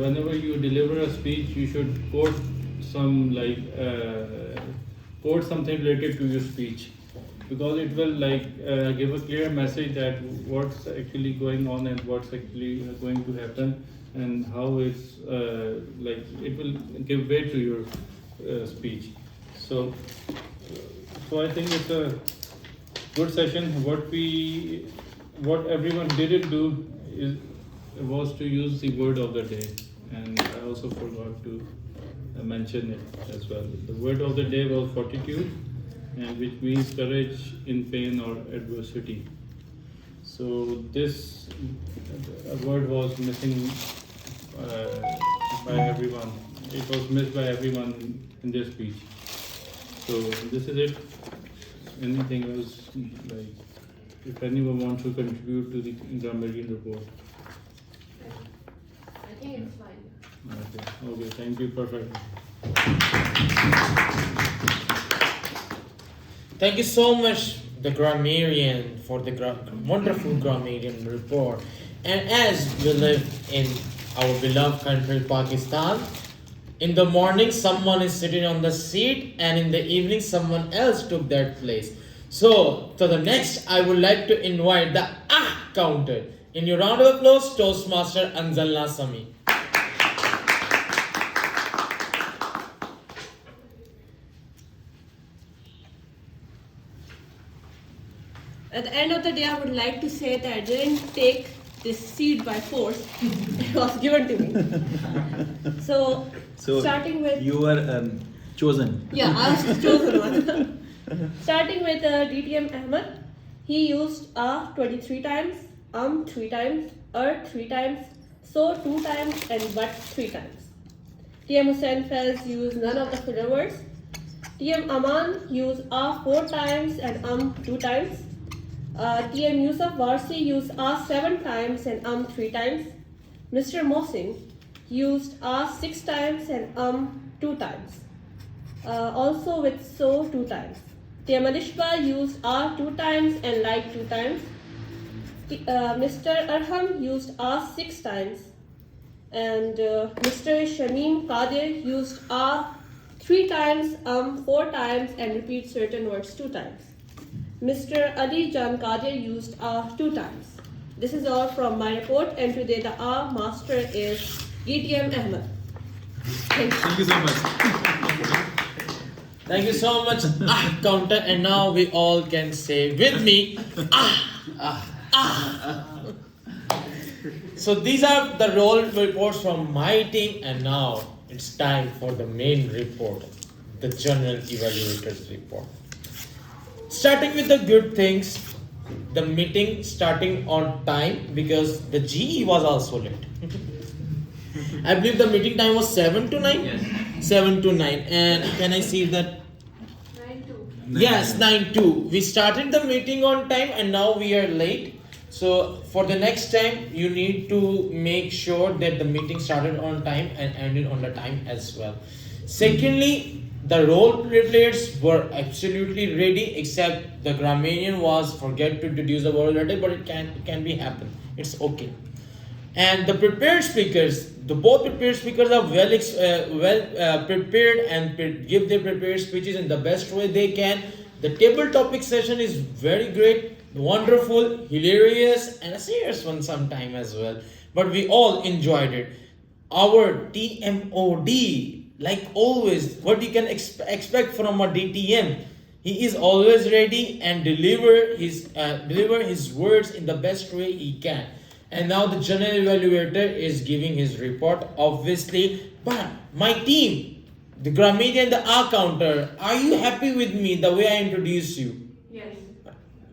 whenever you deliver a speech, you should quote some quote something related to your speech, because it will give a clear message that what's actually going on and what's actually going to happen, and how it's it will give weight to your speech. So I think it's a good session. What everyone didn't do was to use the word of the day, and I also forgot to mention it as well. The word of the day was fortitude, and which means courage in pain or adversity. So this word was missing by everyone. It was missed by everyone in their speech. So this is it. Anything else, if anyone wants to contribute to the grammarian report? I think it's fine. Okay, thank you, perfect. Thank you so much, the grammarian, for the wonderful grammarian report. And as we live in our beloved country, Pakistan, in the morning someone is sitting on the seat, and in the evening someone else took that place. So, to the next, I would like to invite the counter. In your round of applause, Toastmaster Anzalna Sami. At the end of the day, I would like to say that I didn't take this seed by force. It was given to me. So starting with... You were chosen. Yeah, I was the chosen one. Starting with DTM Ahmed, he used 23 times, 3 times, 3 times, so 2 times, and but 3 times. TM Hussain Faiz used none of the filler words. TM Aman used 4 times and 2 times. TM Yusuf Warsi used 7 times and 3 times. Mr. Mohsin used 6 times and 2 times. Also with so 2 times. TM Alishba used 2 times and like 2 times. Mr. Arham used 6 times. And Mr. Shamim Qadir used 3 times, 4 times, and repeat certain words 2 times. Mr. Ali Jan Qadir used 2 times. This is all from my report, and today the master is DTM Ahmed. Thank you. Thank you so much. Thank you so much, counter. And now we all can say with me, So these are the role reports from my team, and now it's time for the main report, the general evaluators report. Starting with the good things, the meeting starting on time because the GE was also late. I believe the meeting time was 7 to 9? Yes. 7 to 9. And can I see that? 9-2. Yes, 9-2. We started the meeting on time and now we are late. So for the next time, you need to make sure that the meeting started on time and ended on the time as well. Secondly, the role players were absolutely ready, except the grammarian was forget to introduce the word letter, but it can be happen. It's okay. And the prepared speakers, both prepared speakers are well prepared and give their prepared speeches in the best way they can. The table topic session is very great. wonderful, hilarious, and a serious one sometime as well. But we all enjoyed it. Our TMOD, like always, what you can expect from a DTM. He is always ready and deliver his words in the best way he can. And now the general evaluator is giving his report, obviously. But my team, the grammarian and the R counter, are you happy with me the way I introduce you? Yes.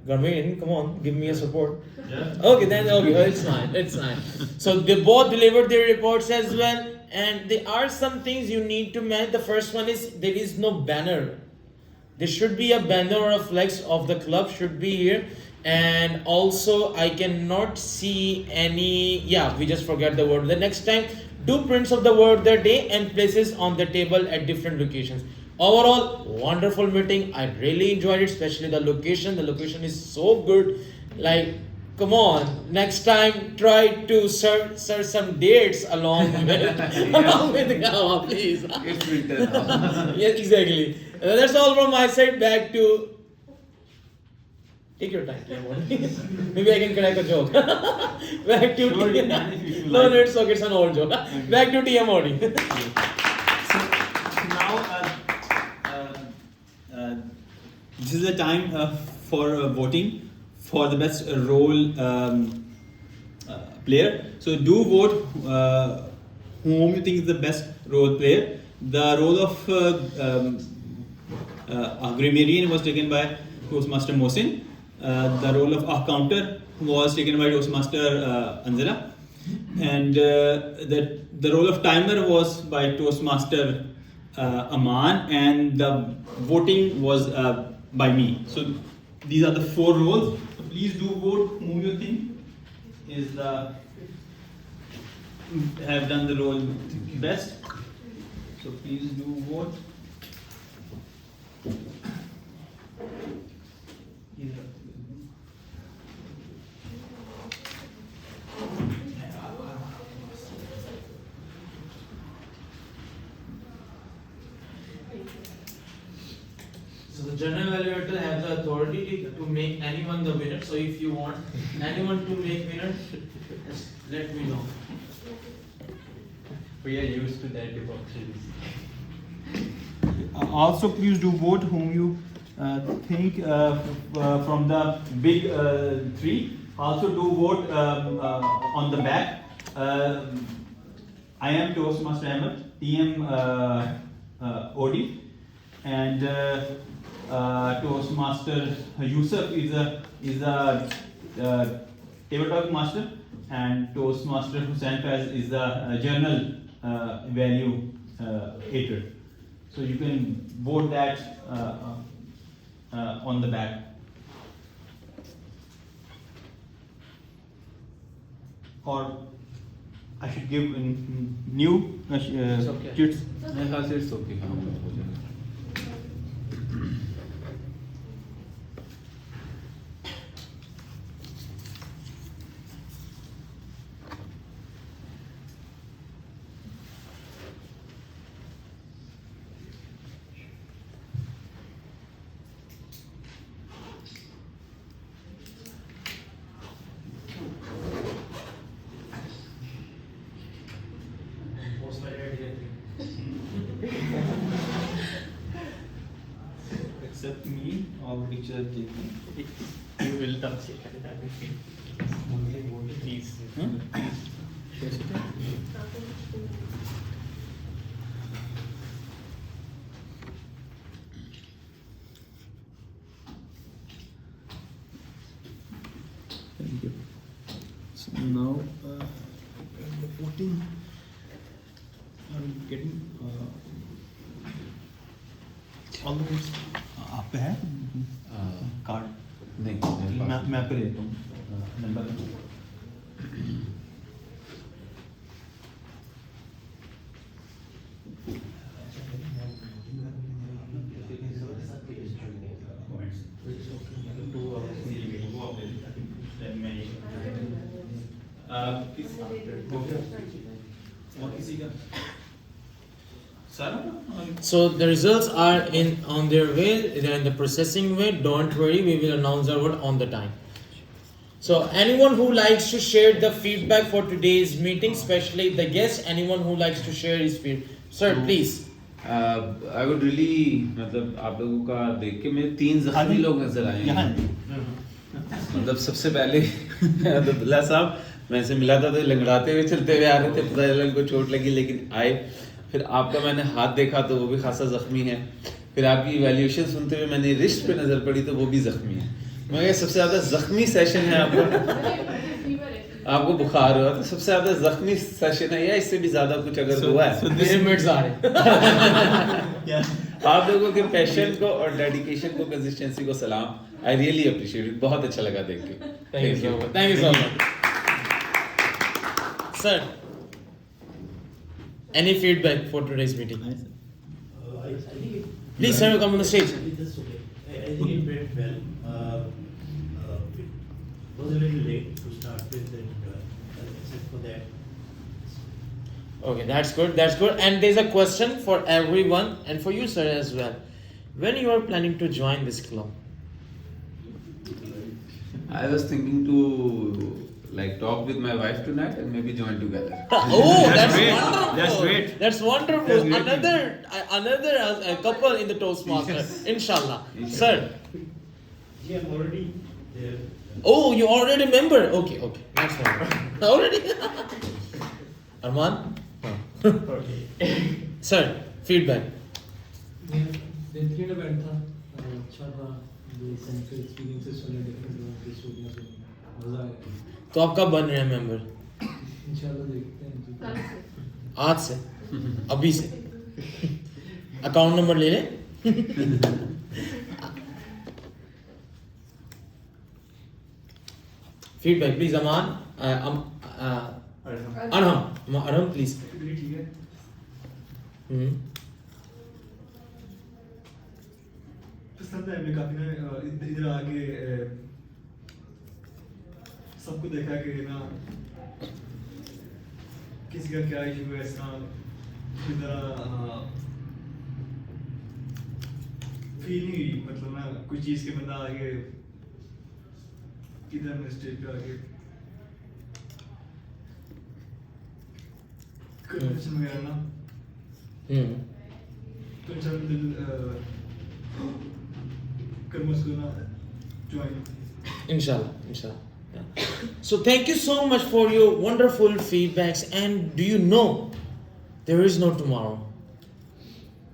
Grammarian, come on, give me a support. Yeah. Okay, then okay, it's fine, it's fine. So they both delivered their reports as well, and there are some things you need to manage. The first one is there is no banner. There should be a banner or a flex of the club should be here, and also I cannot see any. Yeah, we just forgot the word. The next time, do prints of the word the day and places on the table at different locations. Overall, wonderful meeting. I really enjoyed it, especially the location. The location is so good. Like, come on, next time try to serve some dates along with along with the gawa, please. It's winter now. Yeah, exactly. That's all from my side. Back to take your time. Maybe I can crack a joke. Back to Sure, you can if you feel no, like. no, it's okay. It's an old joke. Back to TMOD. Now, this is the time for voting for the best role player. So do vote whom you think is the best role player. The role of grammarian was taken by Toastmaster Mohsin. The role of counter was taken by Toastmaster Anzala. And the role of timer was by Toastmaster Aman, and the voting was by me. So these are the 4 roles. So please do vote whom you think is the have done the role best. So please do vote. So the general evaluator has the authority to make anyone the winner. So if you want anyone to make winner, just let me know. We are used to that options. Also, please do vote whom you think from the big 3. Also, do vote on the back. I am Toastmaster Ahmed, TM OD, and Toastmaster Yusuf is a table talk master, and Toastmaster Hussain Faiz is the journal evaluator. So you can vote that on the back. Or I should give new kits. हाँ से it's okay. हाँ हो जाएगा. Except me, all pictures taken. You will touch it. Please. Thank you. So now the voting. I'm getting all the votes. आप पे है card? नहीं. मैं आपको देता हूँ number. So the results are on their way. They're in the processing way. Don't worry, we will announce our vote on the time. So anyone who likes to share the feedback for today's meeting, especially the guest, anyone who likes to share his feedback, sir, please. I would really मतलब आप लोगों का देख के मेरे 3 जख्मी लोग नजर आए हैं। मतलब सबसे पहले अब्दुल्ला साहब मैं से मिला था तो लंगड़ाते हुए चलते हुए आ रहे थे, पता चला उनको चोट लगी लेकिन आए। फिर आपका मैंने हाथ देखा तो वो भी खासा जख्मी है। फिर आपकी इवैल्यूएशन सुनते हुए मैंने रिस्ट पे नजर पड़ी तो वो भी जख्मी है। मैं सबसे ज्यादा जख्मी सेशन है आपको बुखार हुआ तो सबसे ज्यादा जख्मी सेशन है या इससे भी ज्यादा कुछ अगर हुआ है आप लोगों के पैशन को और डेडिकेशन को, कंसिस्टेंसी को सलाम। आई रियली अप्रिशिएट इट, बहुत अच्छा लगा देख के। Thank you so much. Sir, any feedback for today's meeting? Please, sir, come on the stage. I think it went well. It was a little late to start with, and except for that. Okay, that's good. That's good. And there's a question for everyone and for you, sir, as well. When you are planning to join this club? I was thinking to like talk with my wife tonight and maybe join together. Oh, that's great. wonderful. That's great. That's wonderful. Another couple in the Toastmaster. Yes. Inshallah. Sir. Yeah, I'm already there. Oh, you already member? Okay. That's wonderful. Already? Arman? Sir, feedback. बेहतरीन event था, अच्छा था, जो centre experiences सुने, different लोगों की स्टोरियां सुनी, मजा आया। तो आप कब बन रहे हैं मेंबर? इंशाल्लाह देखते हैं आज से, अभी से। अकाउंट नंबर ले लें। Feedback please Aman, Arham please. पसंद है हमें काफी ना, इधर आके सबको देखा कि ना किसी का क्या इशू है, ऐसा इधर फील नहीं हुई, मतलब ना कोई चीज के बंदा आगे इधर हमने स्टेज पे आके कंपटीशन वगैरह ना तो इंसान दिल कर मुझको ना join. Inshallah. Yeah. So thank you so much for your wonderful feedbacks. And do you know there is no tomorrow?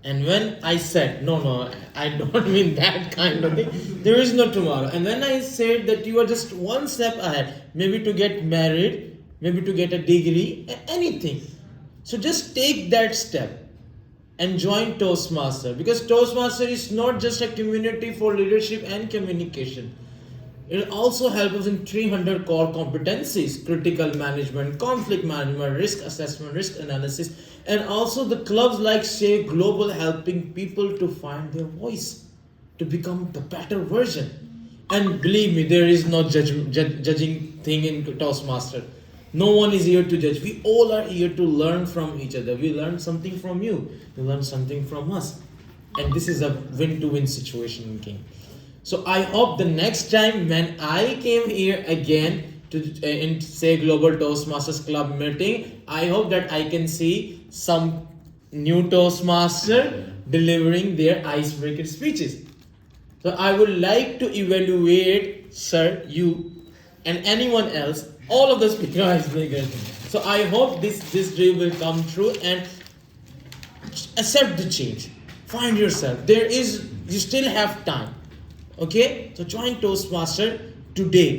And when I said no, I don't mean that kind of thing. There is no tomorrow. And when I said that you are just one step ahead, maybe to get married, maybe to get a degree, anything. So just take that step and join Toastmaster, because Toastmaster is not just a community for leadership and communication. It will also help us in 300 core competencies: critical management, conflict management, risk assessment, risk analysis, and also the clubs like SAY Global helping people to find their voice, to become the better version. And believe me, there is no judging thing in Toastmaster. No one is here to judge. We all are here to learn from each other. We learn something from you. You learn something from us. And this is a win-to-win situation in game. So I hope the next time when I came here again to in SAY Global Toastmasters Club meeting, I hope that I can see some new Toastmaster delivering their icebreaker speeches. So I would like to evaluate, sir, you and anyone else, all of the speaker icebreakers. So I hope this dream will come true and accept the change. Find yourself. You still have time. Okay? So join Toastmaster today.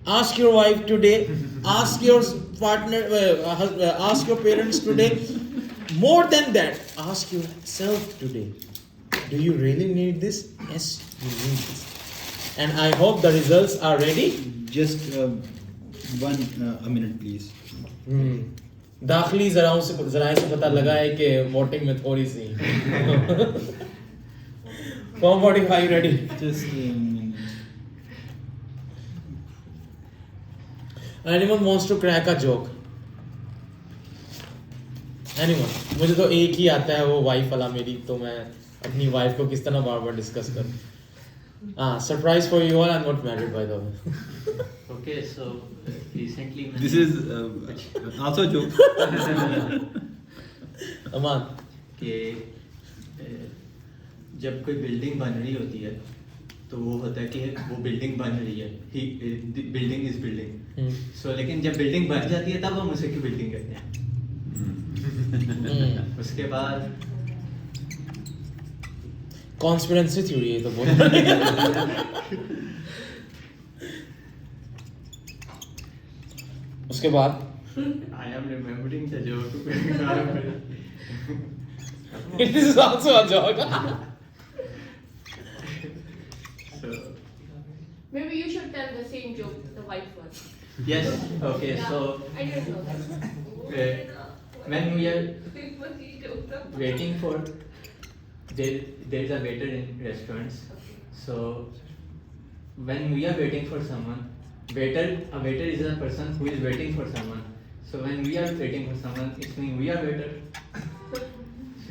Ask your wife today. Ask your partner, ask your parents today. More than that, ask yourself today. Do you really need this? Yes, you need this. And I hope the results are ready. Just a minute, please. दाखिली जराओं से पता लगा है कि voting में थोड़ी सी Form 45 ready. Just a minute. Anyone wants to crack a joke? Anyone? मुझे तो एक ही आता है, वो वाइफ वाला मेरी, तो मैं अपनी वाइफ को किस तरह बार बार डिस्कस करूं. Surprise for you all, I'm not married by the way. Okay, so recently This is also a joke. Aman. कि जब कोई बिल्डिंग बन रही होती है तो वो होता है कि वो बिल्डिंग बन रही है, बिल्डिंग इज बिल्डिंग, सो लेकिन जब बिल्डिंग बन जाती है तब हम उसे की बिल्डिंग कहते हैं. उसके बाद कॉन्स्पिरेंसी थ्योरी है तो बोल. उसके बाद I am remembering the joke. it is also a joke. So Maybe you should tell the same joke, the white one. yes, okay, Yeah, so I didn't know that. when we are waiting for there is a waiter in restaurants, so when we are waiting for someone, a waiter is a person who is waiting for someone, so when we are waiting for someone it means we are waiter.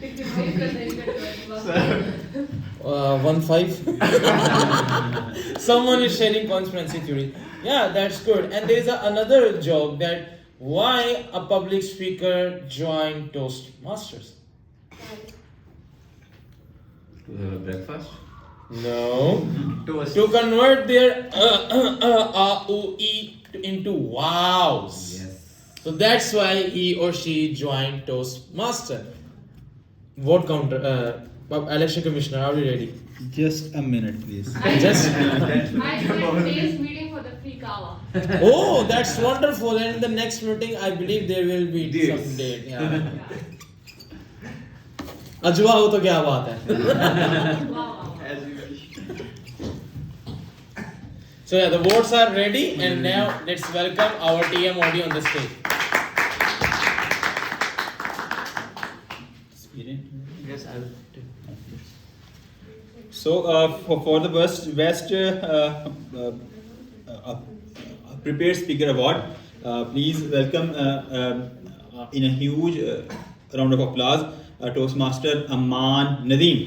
1-5. Someone is sharing conspiracy theory. Yeah, that's good. And there is another joke that why a public speaker joined Toastmasters. To have a breakfast? No. Toast. To convert their into wows. Yes. So that's why he or she joined Toastmaster. Vote counter. Election Commissioner, are we ready? Just a minute, please. I Just- joined today's meeting for the free kawa. Oh, that's wonderful. And in the next meeting, I believe there will be some date. Yeah. अजवा हो तो क्या बात है? As we wish. So yeah, the votes are ready, and now let's welcome our TM audio on the stage. Yes, I will. So for the best prepared speaker award, please welcome in a huge round of applause Toastmaster Aman Nadeem.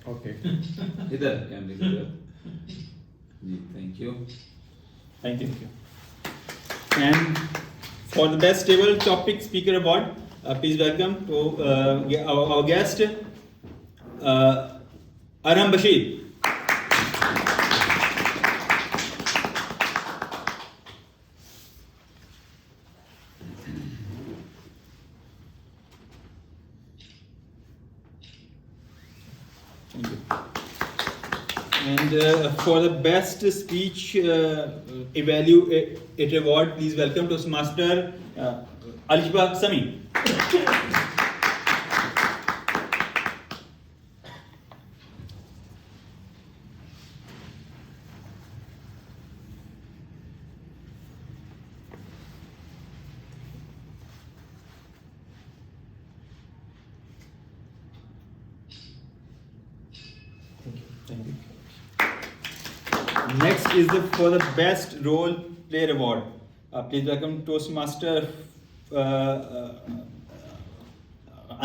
Okay. Idhar, camera idhar. Thank you. Thank you. And for the best table topic speaker award, please welcome to our guest Aram Bashir. Thank you. And for the best speech evaluate award, please welcome Toastmaster Alishba Sami. Thank you. Next is for the best role player award. Please welcome Toastmaster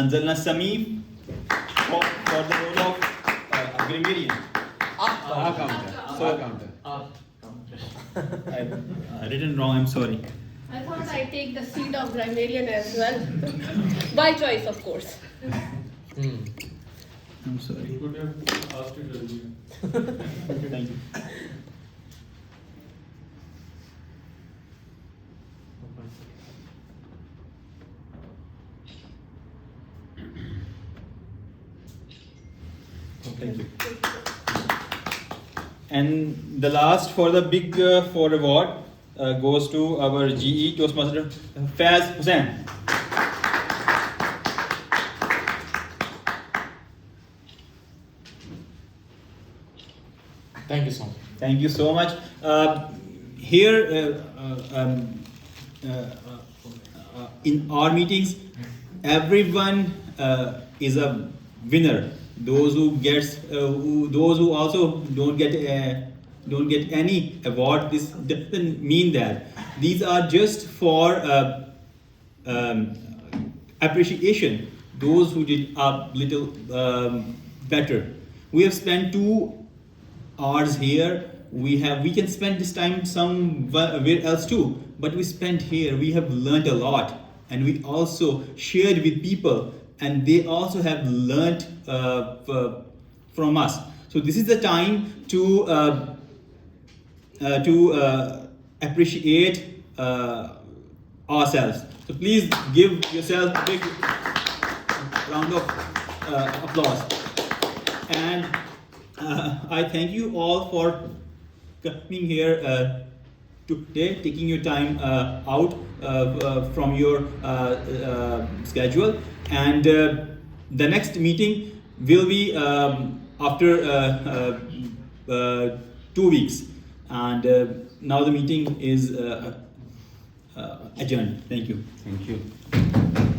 Anzalna Sami for the role of grammarian. I written wrong. I'm sorry. I thought I'd take the seat of grammarian as well. By choice, of course. I'm sorry. You could have asked it earlier. Thank you. Thank you. And the last for the big four award goes to our GE Toastmaster Faz Hussain. Thank you so much. Thank you so much. Here in our meetings, everyone is a winner. Those who those who also don't get any award. This doesn't mean that these are just for appreciation those who did a little better. We have spent 2 hours here. We can spend this time somewhere else too, but we spent here. We have learned a lot, and we also shared with people, and they also have learned from us. So this is the time to appreciate ourselves. So please give yourself a big round of applause. And I thank you all for coming here today, taking your time out from your schedule. And the next meeting will be after 2 weeks. And now the meeting is adjourned. Thank you. Thank you.